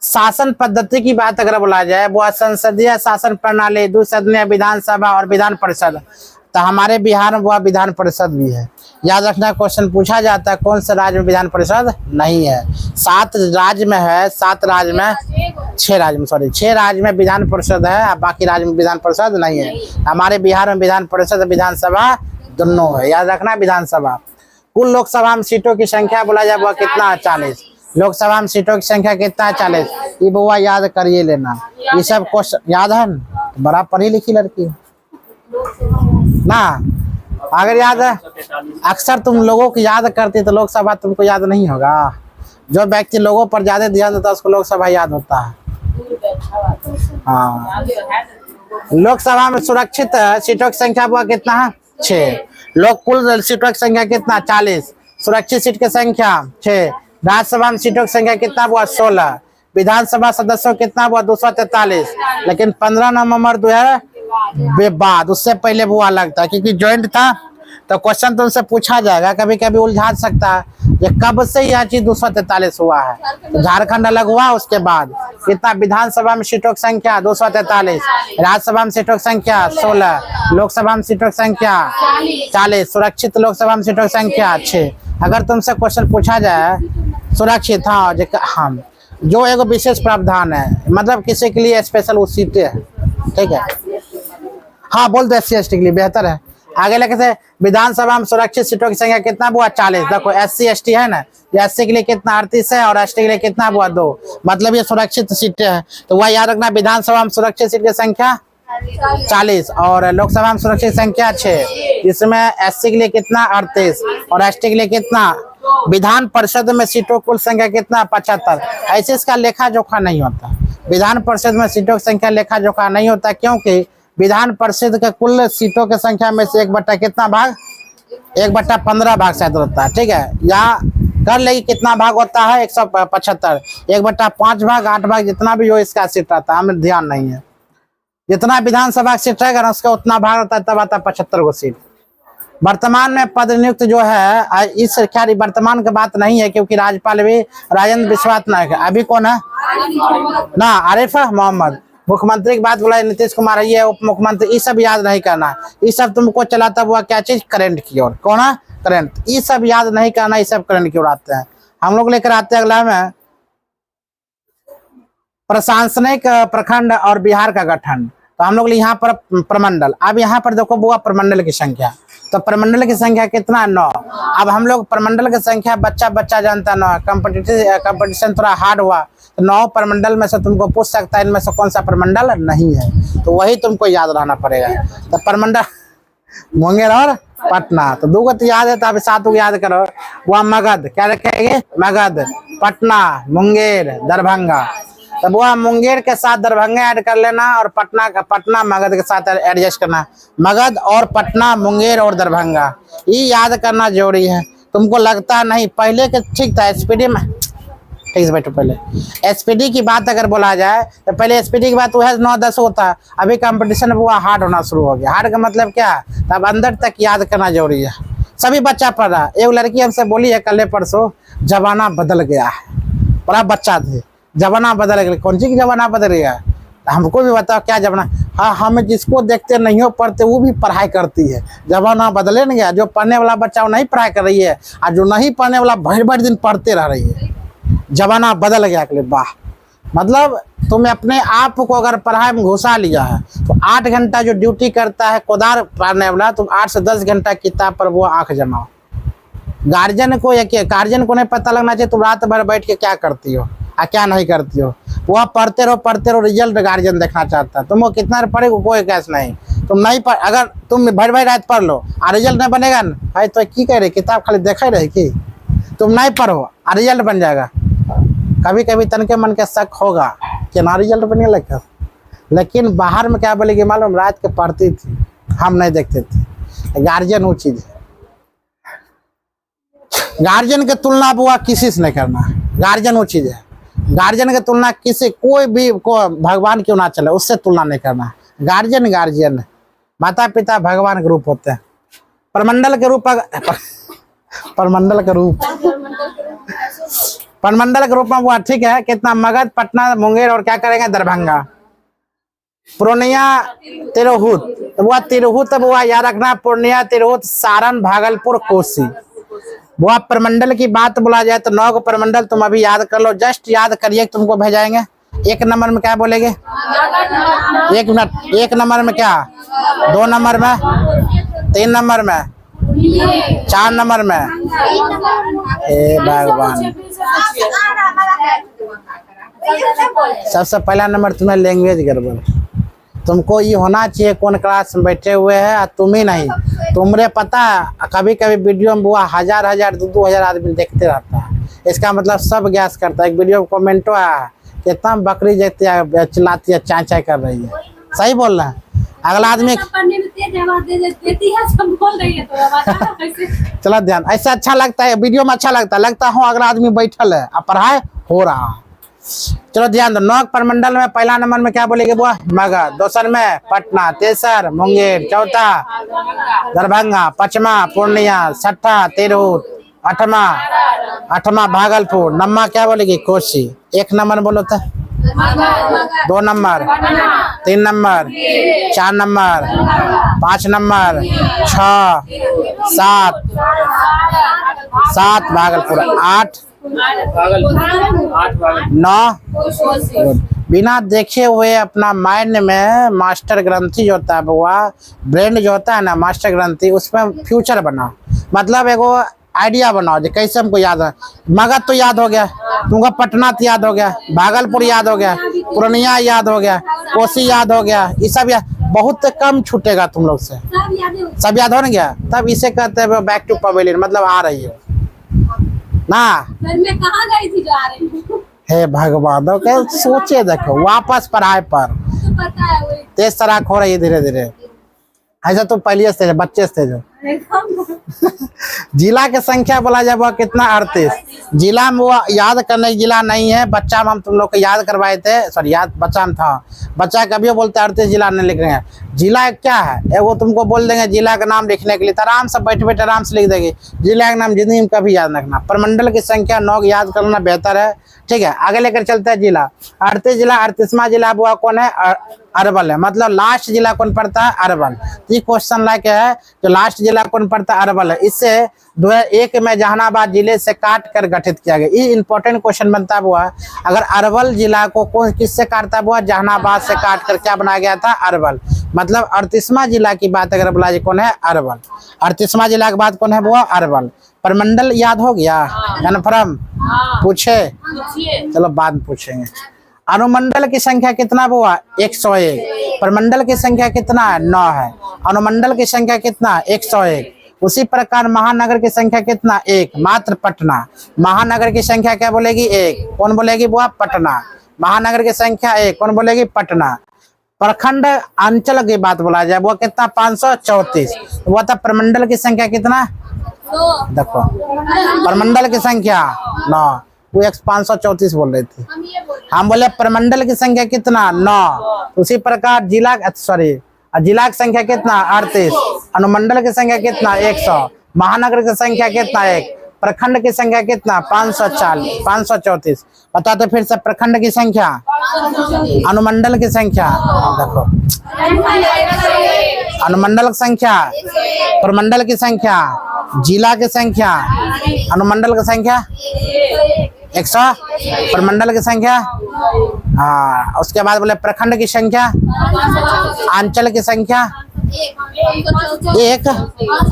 शासन पद्धति की बात अगर बोला जाए, वो संसदीय शासन प्रणाली, द्विसदनीय विधानसभा और विधान परिषद। तो हमारे बिहार में वह विधान परिषद भी है, याद रखना। क्वेश्चन पूछा जाता है कौन से राज्य में विधान परिषद नहीं है। 7 राज्य में है, 7 राज्य में, 6 राज्य में, सॉरी 6 राज्य में विधान परिषद है, बाकी राज्य में विधान परिषद नहीं है। हमारे बिहार में विधान परिषद विधानसभा दोनों है, याद रखना। विधानसभा कुल लोकसभा में सीटों की संख्या बोला जाए वह कितना है 40। लोकसभा में सीटों की संख्या कितना है 40। ये बुआ याद करिए लेना, ये सब क्वेश्चन याद है ना, बड़ा पढ़ी लिखी लड़की ना। अगर याद है, अक्सर तुम लोगों को याद करती तो लोकसभा तुमको याद नहीं होगा। जो व्यक्ति लोगों पर ज्यादा ध्यान देता है उसको लोकसभा याद होता है। हाँ, लोकसभा में सुरक्षित सीटों की संख्या बुआ कितना है 6। लोग कुल सीटों की संख्या कितना 40। सुरक्षित सीट की संख्या 6। राज्यसभा में सीटों की संख्या कितना हुआ 16। विधानसभा सदस्यों कितना हुआ 243। लेकिन 15 नवंबर 2000 बाद, उससे पहले वो अलग था, क्योंकि ज्वाइंट था। तो क्वेश्चन तुमसे पूछा जाएगा, कभी कभी उलझा सकता है ये कब से यह चीज 243 हुआ है। तो झारखंड अलग हुआ, उसके बाद कितना विधानसभा में सीटों की संख्या 243, राज्यसभा में सीटों की संख्या 16, लोकसभा में सीटों की संख्या 40, सुरक्षित लोकसभा में सीटों की संख्या 6। अगर तुमसे क्वेश्चन पूछा जाए सुरक्षित, हाँ जो एक विशेष प्रावधान है, मतलब किसी के लिए स्पेशल वो सीटें है, ठीक है। हाँ बोल दो SC ST के लिए बेहतर है। आगे लेके से विधानसभा में सुरक्षित सीटों की संख्या कितना हुआ 40। देखो SC ST है ना, SC के लिए कितना 38 है और ST के लिए कितना हुआ 2, मतलब ये सुरक्षित सीटें हैं। तो वह याद रखना, विधानसभा में सुरक्षित सीट की संख्या 40 और लोकसभा में सुरक्षित संख्या 6, जिसमें SC के लिए कितना 38 और ST के लिए कितना। विधान परिषद में सीटों कुल संख्या कितना 75। ऐसे इसका लेखा जोखा नहीं होता। विधान परिषद में सीटों की संख्या लेखा जोखा नहीं होता, क्योंकि विधान परिषद के कुल सीटों की संख्या में से 1/15 कितना भाग, 1/15 भाग शायद होता है। ठीक है, यहाँ कर लेगी कितना भाग होता है 175, 1/5 भाग 8 भाग जितना भी हो इसका सीट रहता है, हमें ध्यान नहीं है। जितना विधानसभा सीट रहेगा उसका उतना भाग होता है, तब आता है 75 को सीट। वर्तमान में पद नियुक्त जो है, इस खैर वर्तमान की बात नहीं है, क्योंकि राज्यपाल भी राजेंद्र विश्वास नायक है। अभी कौन है ना, आरिफ मोहम्मद। मुख्यमंत्री की बात बोला नीतीश कुमार है, ये उप मुख्यमंत्री। ये सब याद नहीं करना, ये सब तुमको चलाता हुआ क्या चीज करंट की ओर। कौन है करंट, ये सब याद नहीं करना, ये सब करंट की ओर आते हैं। हम लोग लेकर आते हैं अगला में प्रशासनिक प्रखंड और बिहार का गठन। तो हम लोग यहाँ पर प्रमंडल, अब यहाँ पर देखो बुआ प्रमंडल की संख्या, तो प्रमंडल की संख्या कितना 9। अब हम लोग प्रमंडल की संख्या बच्चा जानता 9, कंपटीशन थोड़ा हार्ड हुआ। तो 9 प्रमंडल में से तुमको पूछ सकता है इनमें से कौन सा प्रमंडल नहीं है, तो वही तुमको याद रहना पड़ेगा। तो प्रमंडल मुंगेर और पटना, तो 2 को याद है, तो अभी 7 को याद करो। वह मगध, क्या रखेंगे मगध, पटना, मुंगेर, दरभंगा। तब वह मुंगेर के साथ दरभंगा ऐड कर लेना और पटना मगध के साथ एडजस्ट करना। मगध और पटना, मुंगेर और दरभंगा, ये याद करना जरूरी है। तुमको लगता नहीं पहले के ठीक था SPD में, ठीक से बैठो। पहले SPD की बात अगर बोला जाए तो पहले SPD की बात वह 9-10 होता, अभी कंपटीशन हुआ हार्ड होना शुरू हो गया। हार्ड का मतलब क्या, तब अंदर तक याद करना जरूरी है। सभी बच्चा पढ़ रहा। एक लड़की हमसे बोली है कल परसों, जमाना बदल गया है। बड़ा बच्चा थे, जमाना बदल गया। कौन सी की जमाना बदल गया, हमको भी बताओ क्या जमाना। हाँ, हमें जिसको देखते नहीं हो पढ़ते वो भी पढ़ाई करती है। जमाना बदले नहीं गया, जो पढ़ने वाला बच्चा वो नहीं पढ़ाई कर रही है, और जो नहीं पढ़ने वाला भर दिन पढ़ते रह रही है। जमाना बदल गया के लिए वाह, मतलब तुम अपने आप को अगर पढ़ाई में घुसा लिया है तो 8 घंटा जो ड्यूटी करता है कोदार पढ़ने वाला, तुम 8 से 10 घंटा किताब पर वो आंख जमाओ। गार्जियन को नहीं पता लगना चाहिए तुम रात भर बैठ के क्या करती हो और क्या नहीं करती हो। वो पढ़ते रहो, रिजल्ट गार्जियन देखना चाहता है। तुमको कितना पढ़ेगा कोई कैस नहीं, तुम नहीं पढ़, अगर तुम भर रात पढ़ लो और रिजल्ट नहीं बनेगा ना भाई, तो की कह रहे किताब खाली देखे रहे कि तुम नहीं पढ़ो और रिजल्ट बन जाएगा। कभी कभी तन के मन के शक होगा कि ना रिजल्ट बने लगा, लेकिन बाहर में क्या बोलेगी मालूम, रात के पढ़ती थी, हम नहीं देखते थे। गार्जियन वो चीज है, गार्जियन की तुलना बुआ किसी से नहीं करना। गार्जियन वो चीज है, गार्जियन की तुलना किसी कोई भी को भगवान क्यों ना चले उससे तुलना नहीं करना। गार्जियन माता पिता भगवान के रूप होते हैं। प्रमंडल के रूप में हुआ ठीक है कितना, मगध, पटना, मुंगेर और क्या करेंगे दरभंगा, पूर्णिया, तिरहुत। तो वह तिरहुत अब वह याद रखना, पूर्णिया, तिरहुत, सारण, भागलपुर, कोसी। वो प्रमंडल की बात बोला जाए तो 9 को प्रमंडल तुम अभी याद कर लो, जस्ट याद करिए, तुमको भेजाएंगे। 1 नंबर में क्या बोलेंगे, 1 मिनट, 1 नंबर में क्या, 2 नंबर में, 3 नंबर में, 4 नंबर में, हे भगवान। सबसे पहला नंबर तुम्हें लैंग्वेज गड़बड़। तुमको ये होना चाहिए कौन क्लास में बैठे हुए हैं, तुम ही नहीं। तुमरे पता कभी कभी वीडियो में बुआ 1000 2,000 आदमी देखते रहता है, इसका मतलब सब गैस करता है। एक वीडियो कमेंटो आया कितना बकरी जैती है, चिल्लाती है, चाय कर रही है, सही बोल रहा है। अगला आदमी चलो ध्यान, ऐसा अच्छा लगता है वीडियो में, अच्छा लगता हूँ अगला आदमी बैठल है और पढ़ाई हो रहा है। चलो ध्यान दो, 9 प्रमंडल में पहला नंबर में क्या बोलेंगे बुआ, मगध, दूसर में पटना, तेसर मुंगेर, चौथा दरभंगा, 5वां पूर्णिया, 6ठा तिरहुत, 8वां भागलपुर, 9वां क्या बोलेगी कोसी। 1 नंबर बोलो तो, 2 number, 3 number, 4 number, 5 number, 6, 7 Bhagalpur, 8 9 बिना देखे हुए अपना माइंड में मास्टर ग्रंथि जो होता है बुआ, ब्रेन जो होता है ना मास्टर ग्रंथि, उसमें फ्यूचर बनाओ। मतलब एगो आइडिया बनाओ जो कैसे हमको याद है। मगध तो याद हो गया तुमको, पटना तो याद हो गया, भागलपुर याद हो गया, पूर्णिया याद हो गया, कोसी याद हो गया, ये सब याद, बहुत कम छूटेगा तुम लोग से। सब याद हो ना गया, तब इसे कहते हैं बैक टू पवेलियन, मतलब आ रही हो ना। मैं कहाँ गई थी जा रही हूँ। हे भगवान, तो सोचे देखो वापस पढ़ाई पर तो पता है वही तेज तराक हो रही है धीरे धीरे। ऐसा तो पहले स्टेज है, बच्चे स्टेज हो। जिला की संख्या बोला जाए वो कितना 38। जिला में वो याद करने की जिला नहीं है, बच्चा में हम तुम लोग को याद करवाए थे, सॉरी याद बच्चा में था, बच्चा कभी बोलते 38 जिला नहीं लिख रहे हैं। जिला क्या है, एगो तुमको बोल देंगे जिला का नाम लिखने के लिए, तो आराम से बैठ बैठ आराम से लिख देंगे। जिला का नाम जिंदगी में कभी याद रखना। प्रमंडल की संख्या 9 याद करना बेहतर है, ठीक है। आगे लेकर चलते हैं जिला। 38 जिला, 38वां जिला हुआ कौन है, अरवल है। मतलब लास्ट जिला कौन पड़ता है, अरवल। ये क्वेश्चन लाइक है जो लास्ट जिला कौन पड़ता है, अरवल है। इससे 2001 में जहानाबाद जिले से काट कर गठित किया गया। ये इंपॉर्टेंट क्वेश्चन बनता हुआ, अगर अरवल जिला को कौन किससे काटता हुआ, जहानाबाद से काट कर क्या बनाया गया था, अरवल। मतलब 38वां जिला की बात अगर बोला जाए कौन है, अरवल। 38वां जिला की बात कौन है, वो अरवल। प्रमंडल याद हो गया, कन्फर्म पूछे, चलो बाद में पूछेंगे। अनुमंडल की संख्या कितना हुआ, 101। प्रमंडल की संख्या कितना है, 9 है। अनुमंडल की संख्या कितना, 101। उसी प्रकार महानगर की संख्या कितना, 1, मात्र पटना। महानगर की संख्या क्या बोलेगी, 1, कौन बोलेगी बुआ, पटना। महानगर की संख्या 1, कौन बोलेगी, पटना। प्रखंड अंचल की बात बोला जाए वो कितना, 534। वो था प्रमंडल की संख्या कितना, देखो प्रमंडल की संख्या 9, वो 534 बोल रही थी, हम बोले प्रमंडल की संख्या कितना, 9। उसी प्रकार जिला, सॉरी जिला की संख्या कितना, 38। अनुमंडल की संख्या कितना, 100। महानगर की संख्या कितना, 1। प्रखंड की संख्या कितना, 534। बता तो फिर से, प्रखंड की संख्या, अनुमंडल की संख्या, देखो अनुमंडल की संख्या, प्रमंडल की संख्या, जिला की संख्या, अनुमंडल की संख्या 100, प्रमंडल की संख्या, हाँ। उसके बाद बोले प्रखंड की संख्या, अंचल की संख्या 1,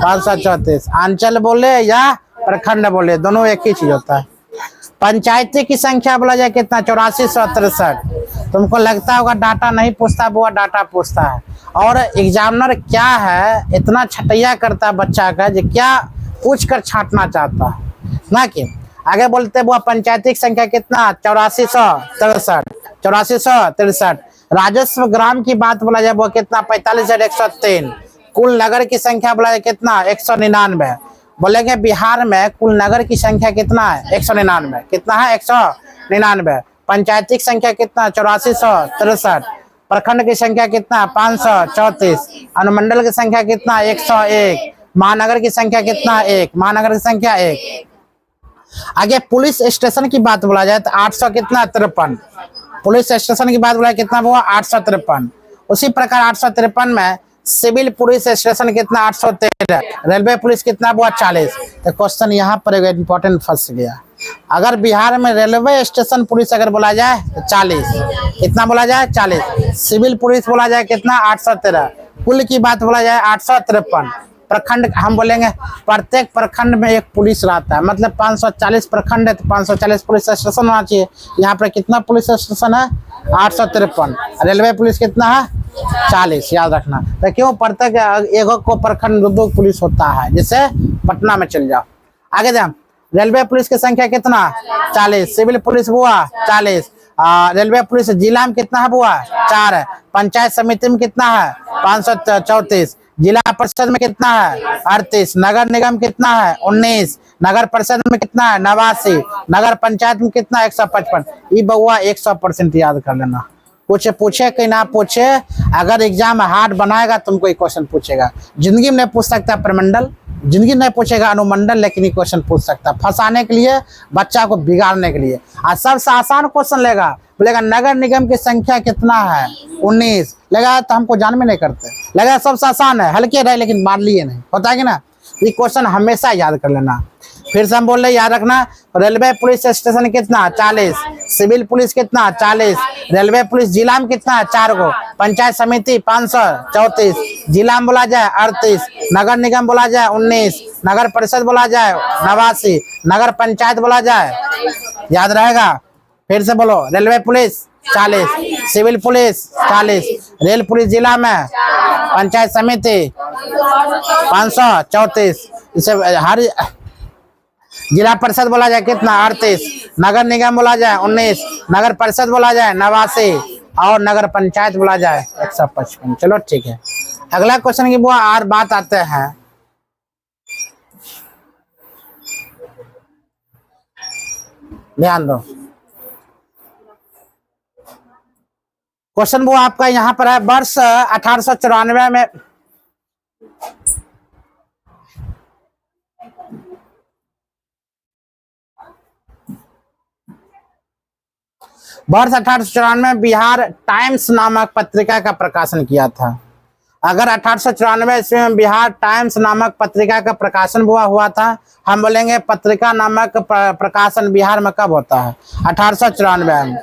534। अंचल बोले या प्रखंड बोले, दोनों एक ही चीज होता है। पंचायती की संख्या बोला जाए कितना, 8463। तुमको लगता होगा डाटा नहीं पूछता, वो डाटा पूछता है। और एग्जामिनर क्या है, इतना छटैया करता है बच्चा का, जो क्या पूछ कर छांटना चाहता है ना। कि आगे बोलते वो पंचायती की संख्या कितना, 8463। 8463। राजस्व ग्राम की बात बोला जाए वो कितना, 45,103। कुल नगर की संख्या बोला जाए कितना, 199। बोलेंगे बिहार में कुल नगर की संख्या कितना है, 199। कितना है, 199। पंचायती की संख्या कितना, 8463। प्रखंड की संख्या कितना, 534। अनुमंडल की संख्या कितना, 101। महानगर की संख्या कितना, 1। महानगर की संख्या 1। आगे पुलिस स्टेशन की बात बोला जाए तो 853। पुलिस स्टेशन की बात बोला कितना हुआ, 853। उसी प्रकार 853 में सिविल पुलिस स्टेशन कितना, 813। रेलवे पुलिस कितना हुआ, 40। तो क्वेश्चन यहाँ पर इम्पोर्टेंट फंस गया। अगर बिहार में रेलवे स्टेशन पुलिस अगर बोला जाए तो 40, कितना बोला जाए, 40। सिविल पुलिस बोला जाए कितना, 813। कुल की बात बोला जाए 853। प्रखंड हम बोलेंगे प्रत्येक प्रखंड में एक पुलिस रहता है, मतलब 540 प्रखंड है तो 540 पुलिस स्टेशन होना चाहिए। यहाँ पर कितना पुलिस स्टेशन है, 853। रेलवे पुलिस कितना है, 40, याद रखना। तो क्यों प्रत्येक एक को प्रखंड 2 पुलिस होता है, जैसे पटना में चल जाओ। आगे जाओ, रेलवे पुलिस की संख्या कितना, 40। सिविल पुलिस हुआ 40। रेलवे पुलिस जिला में कितना है हुआ, 4 है। पंचायत समिति में कितना है, 534। जिला परिषद में कितना है, 38। नगर निगम कितना है, 19। नगर परिषद में कितना है, 89। नगर पंचायत में कितना, 155। ये बउआ 100% याद कर लेना। कुछ पूछे कि ना पूछे, अगर एग्जाम हार्ड बनाएगा तुमको ये क्वेश्चन पूछेगा। जिंदगी में नहीं पूछ सकता प्रमंडल, जिंदगी नहीं पूछेगा अनुमंडल, लेकिन ये क्वेश्चन पूछ सकता फंसाने के लिए, बच्चा को बिगाड़ने के लिए। और सबसे आसान क्वेश्चन लेगा, बोलेगा नगर निगम की संख्या कितना है, 19। लगा तो हमको जान में नहीं करते, लगा सबसे आसान है, हल्के रहे लेकिन मार लिए नहीं, होता है कि ना। ये क्वेश्चन हमेशा याद कर लेना। फिर से हम बोल रहे याद रखना, रेलवे पुलिस स्टेशन कितना 40, सिविल पुलिस कितना 40, रेलवे पुलिस जिला में कितना 4 गो, पंचायत समिति 534, जिला में बोला जाए 38, नगर निगम बोला जाए 19, नगर परिषद बोला जाए 89, नगर पंचायत बोला जाए, याद रहेगा। फिर से बोलो, railway police 40, civil police 40, rail police जिला में, पंचायत समिति 534, इसे हर जिला परिषद बोला जाए कितना 38, नगर निगम बोला जाए 19, नगर परिषद बोला जाए 89 और नगर पंचायत बोला जाए 155। चलो ठीक है, अगला क्वेश्चन की बुआ और बात आते हैं। ध्यान दो, क्वेश्चन बुआ आपका यहाँ पर है, वर्ष 1894 में में बिहार टाइम्स नामक पत्रिका का प्रकाशन किया था। अगर 1894 ईस्वी में बिहार टाइम्स नामक पत्रिका का प्रकाशन हुआ था, हम बोलेंगे पत्रिका नामक प्रकाशन बिहार में कब होता है 1894 में,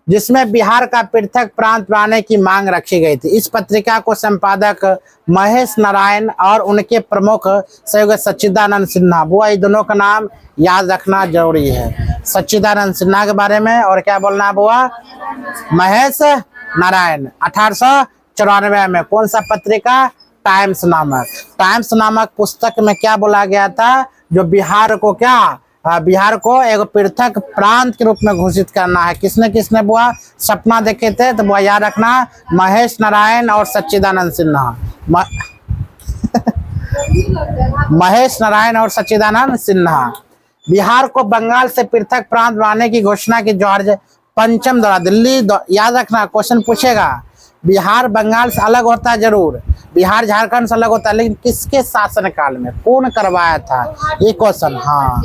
जिसमें बिहार का पृथक प्रांत बनाने की मांग रखी गई थी। इस पत्रिका को संपादक महेश नारायण और उनके प्रमुख सहयोगी सच्चिदानंद सिन्हा, बुआ ये दोनों का नाम याद रखना जरूरी है, सच्चिदानंद सिन्हा के बारे में। और क्या बोलना है बुआ, महेश नारायण। 1894 में कौन सा पत्रिका, टाइम्स नामक पुस्तक में क्या बोला गया था, जो बिहार को बिहार को एक पृथक प्रांत के रूप में घोषित करना है। किसने बुआ सपना देखे थे, तो बुआ याद रखना, महेश नारायण और सच्चिदानंद सिन्हा। महेश नारायण और सच्चिदानंद सिन्हा। बिहार को बंगाल से पृथक प्रांत बनाने की घोषणा की जॉर्ज पंचम द्वारा दिल्ली, याद रखना क्वेश्चन पूछेगा, बिहार बंगाल से अलग होता है जरूर, बिहार झारखंड से अलग होता है, लेकिन किसके शासन काल में, कौन करवाया था, ये क्वेश्चन। हाँ,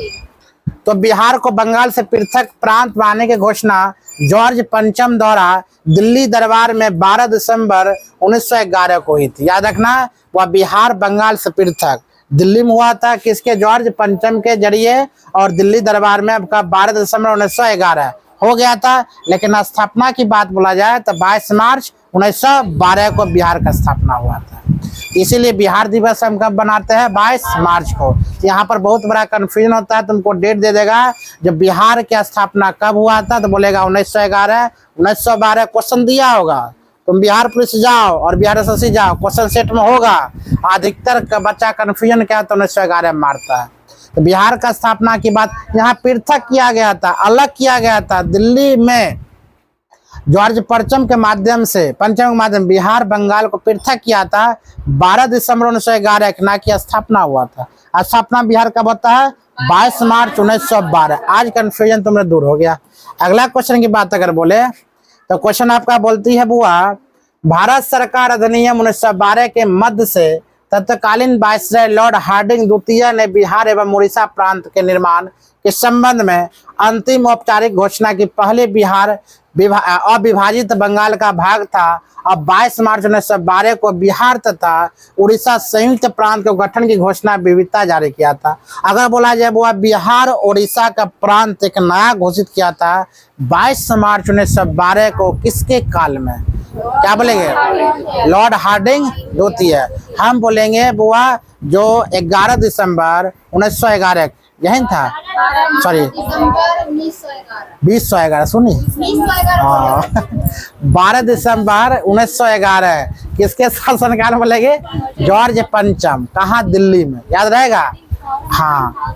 तो बिहार को बंगाल से पृथक प्रांत बनाने की घोषणा जॉर्ज पंचम द्वारा दिल्ली दरबार में 12 दिसंबर 1911 को हुई थी। याद रखना, वह बिहार बंगाल से पृथक दिल्ली में हुआ था, किसके, जॉर्ज पंचम के जरिए, और दिल्ली दरबार में आपका 12 दिसंबर 1911 हो गया था। लेकिन स्थापना की बात बोला जाए तो 22 मार्च 1912 को बिहार का स्थापना हुआ था। इसीलिए बिहार दिवस हम कब बनाते हैं, 22 मार्च को। यहाँ पर बहुत बड़ा कंफ्यूजन होता है, तुमको डेट दे देगा, जब बिहार की स्थापना कब हुआ था तो बोलेगा 1911, 1912 क्वेश्चन दिया होगा, तुम बिहार पुलिस जाओ और बिहार एसएससी जाओ, क्वेश्चन सेट में होगा। अधिकतर का बच्चा कंफ्यूजन क्या तो 1911 में मारता है। तो बिहार का स्थापना की बात यहाँ पृथक किया गया था, अलग किया गया था, दिल्ली में जॉर्ज पंचम के माध्यम बिहार बंगाल को पृथक किया था। 12 दिसंबर 1911 ना की स्थापना हुआ था। स्थापना बिहार कब होता है, 22 मार्च 1912। आज कंफ्यूजन तुमने दूर हो गया। अगला क्वेश्चन की बात अगर बोले तो क्वेश्चन आपका बोलती है बुआ, भारत सरकार अधिनियम 1912 के मध्य से तत्कालीन वायसराय लॉर्ड हार्डिंग द्वितीय ने बिहार एवं उड़ीसा प्रांत के निर्माण के संबंध में अंतिम औपचारिक घोषणा की। पहले बिहार अविभाजित बंगाल का भाग था। अब 22 मार्च 1912 को बिहार तथा उड़ीसा संयुक्त प्रांत के गठन की घोषणा विविधता जारी किया था। अगर बोला जाए वो बिहार उड़ीसा का प्रांत एक नया घोषित किया था 22 मार्च 1912 को, किसके काल में, क्या बोलेंगे, लॉर्ड हार्डिंग द्वितीय। हम बोलेंगे बुआ जो 11 दिसंबर 1911 यही था, सॉरी 2011 सुनी, 12 दिसंबर 1911 किसके शासनकाल में बोलेंगे, जॉर्ज पंचम। कहाँ, दिल्ली में, याद रहेगा। हाँ,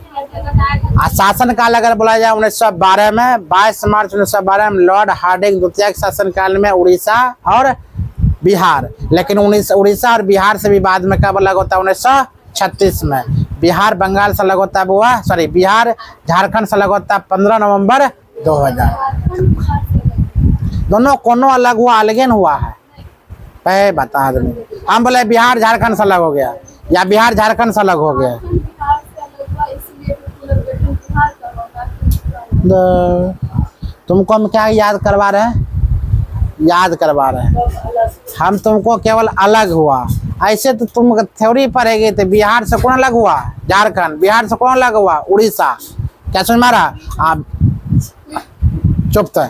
शासनकाल अगर बोला जाए 1912 में, 22 मार्च 1912 में लॉर्ड हार्डिंग द्वितीय के शासनकाल में उड़ीसा और बिहार। लेकिन उड़ीसा और बिहार से भी बाद में कब अलग होता है, 1936 में। बिहार बंगाल से अलग होता है बुआ, सॉरी बिहार झारखंड से अलग होता है 15 नवंबर 2000। दोनों कोनो अलग हुआ, अलगेन हुआ है, बता दो। हम बोले बिहार झारखंड से अलग हो गया या बिहार झारखंड से अलग हो गया। तुमको हम क्या याद करवा रहे हैं, हम तुमको केवल अलग हुआ ऐसे तो तुम थ्योरी पढ़ेगी तो बिहार से कौन अलग हुआ, झारखंड, बिहार से कौन अलग हुआ, उड़ीसा। क्या समझ मारा आप, चुप तो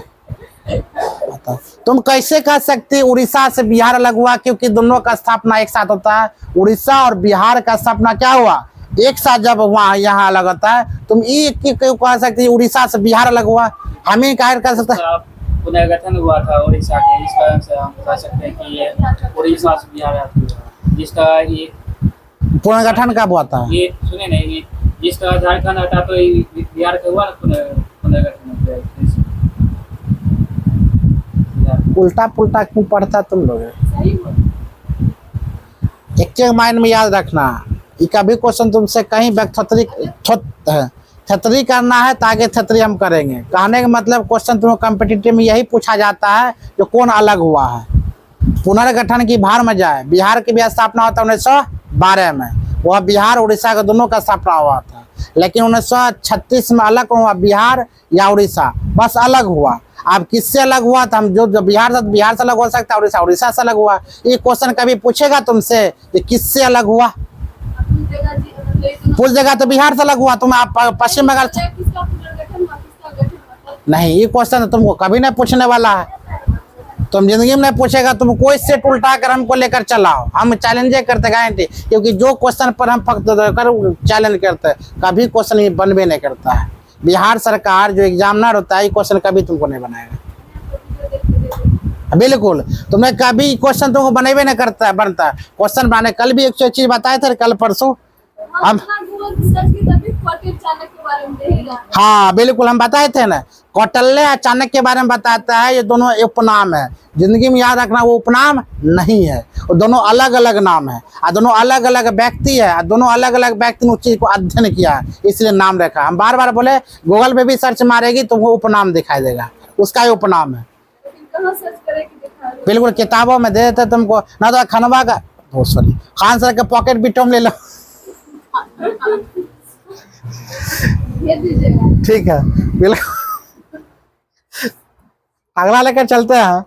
बताओ। तुम कैसे कह सकती उड़ीसा से बिहार अलग हुआ, क्योंकि दोनों का स्थापना एक साथ होता है। उड़ीसा और बिहार का स्थापना क्या हुआ, एक साथ जब वहाँ यहाँ अलग होता है। तुम ये क्यों कह सकती उड़ीसा से बिहार अलग हुआ, हम ही कह सकते हैं। पुनर्गठन हुआ था उड़ीसा के, इस कारण से हम कह सकते हैं कि ये उड़ीसा से बिहार हुआ। जिसका ये पुनर्गठन कब हुआ था, ये सुने नहीं, जिसका झारखंड हटा तो बिहार का हुआ ना पुनर्गठन। उल्टा पुल्टा क्यों पढ़ता तुम लोग, सही बोल। एक माइंड में याद रखना। ये कभी क्वेश्चन तुमसे कहीं छतरी करना है तो आगे छतरी हम करेंगे। कहने का मतलब क्वेश्चन तुम्हें कॉम्पिटिटिव में यही पूछा जाता है जो कौन अलग हुआ है। पुनर्गठन की भार में जाए, बिहार की भी स्थापना होता है 1912 में, वह बिहार उड़ीसा का दोनों का स्थापना हुआ था। लेकिन 1936 में अलग हुआ बिहार या उड़ीसा, बस अलग हुआ। अब किससे अलग हुआ था, हम जो बिहार से अलग हो सकता है, उड़ीसा उड़ीसा से अलग हुआ। ये क्वेश्चन कभी पूछेगा तुमसे कि किससे अलग हुआ, पूछ देगा तो बिहार से अलग हुआ। तुम आप पश्चिम बंगाल नहीं, ये क्वेश्चन तुमको कभी नहीं पूछने वाला है, तुम जिंदगी में नहीं पूछेगा। तुम कोई सेट उल्टा कर हमको लेकर चलाओ, हम चैलेंज करते गारंटी, क्योंकि जो क्वेश्चन पर हम फक्त चैलेंज करते हैं कभी क्वेश्चन ये बनबे नहीं करता है। बिहार सरकार जो एग्जामिनर होता है ये क्वेश्चन कभी तुमको नहीं बनाएगा, बिल्कुल। तुमने कभी क्वेश्चन तुमको बनेबे नहीं करता है, बनता है क्वेश्चन बनाने। कल भी एक चीज बताए थे, कल परसों हम, हाँ बिल्कुल हम बताए थे ना, कौटिल्य चाणक्य के बारे में बताता है। ये दोनों उपनाम है, जिंदगी में याद रखना, वो उपनाम नहीं है, वो दोनों अलग अलग नाम है और दोनों अलग अलग व्यक्ति है। दोनों अलग अलग व्यक्ति ने उस चीज को अध्ययन किया है, इसलिए नाम रखा। हम बार बार बोले, गूगल पे भी सर्च मारेगी तुमको उपनाम दिखाई देगा, उसका ही उपनाम है। बिल्कुल किताबों में दे देते तुमको, ना तो खनवा का, सॉरी, खान सर का पॉकेट बिटोम ले लो, ठीक है बिल्कुल। अगला लेकर चलते हैं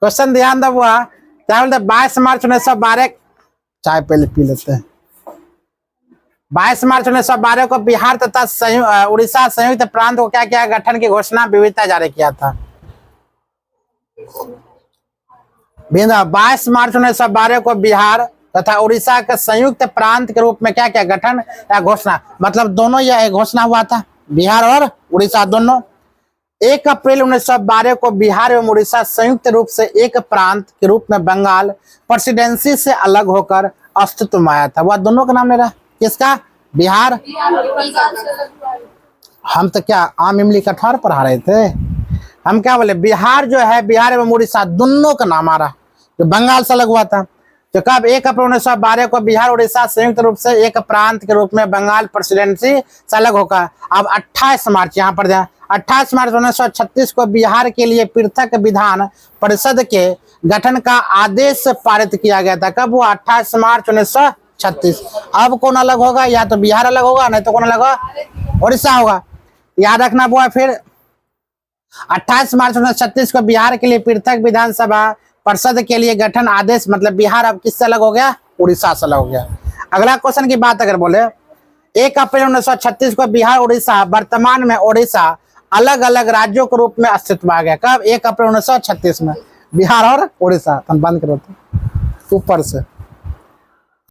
क्वेश्चन, ध्यान दो। हुआ क्या बोलते, 22 मार्च 1912, चाय पहले पी लेते हैं। 22 मार्च 1912 को बिहार तथा उड़ीसा संयुक्त प्रांत को क्या किया, गठन की घोषणा विविधता जारी किया था। 22 मार्च 1912 को बिहार तथा उड़ीसा के संयुक्त प्रांत के रूप में क्या क्या गठन या घोषणा, मतलब दोनों यह घोषणा हुआ था, बिहार और उड़ीसा दोनों। 1 अप्रैल 1912 को बिहार एवं उड़ीसा संयुक्त रूप से एक प्रांत के रूप में बंगाल प्रेसिडेंसी से अलग होकर अस्तित्व में आया था। वह दोनों का नाम मेरा किसका, बिहार। हम तो क्या आम इमली कटहर पढ़ा रहे थे, हम क्या बोले, बिहार जो है, बिहार एवं उड़ीसा दोनों का नाम आ रहा, जो बंगाल से अलग हुआ था। तो कब 1 अप्रैल 1912 को बिहार उड़ीसा संयुक्त रूप से एक प्रांत के रूप में बंगाल प्रेसिडेंसी से अलग होगा। अब 28 मार्च यहाँ पर 28 मार्च 1936 को बिहार के लिए पृथक विधान परिषद के गठन का आदेश पारित किया गया था। कब हुआ, 28 मार्च 1936। अब कौन अलग होगा, या तो बिहार अलग होगा, नहीं तो कौन अलग होगा, उड़ीसा होगा। याद रखना हुआ। फिर 28 मार्च 1936 को बिहार के लिए पृथक विधानसभा परिषद के लिए गठन आदेश, मतलब बिहार अब किससे अलग हो गया, उड़ीसा से अलग हो गया। अगला क्वेश्चन की बात अगर बोले, 1 अप्रैल 1936 को बिहार उड़ीसा, वर्तमान में उड़ीसा अलग अलग राज्यों के रूप में अस्तित्व में आ गया। कब, 1 अप्रैल 1936 में बिहार और उड़ीसा। बंद करो ऊपर से।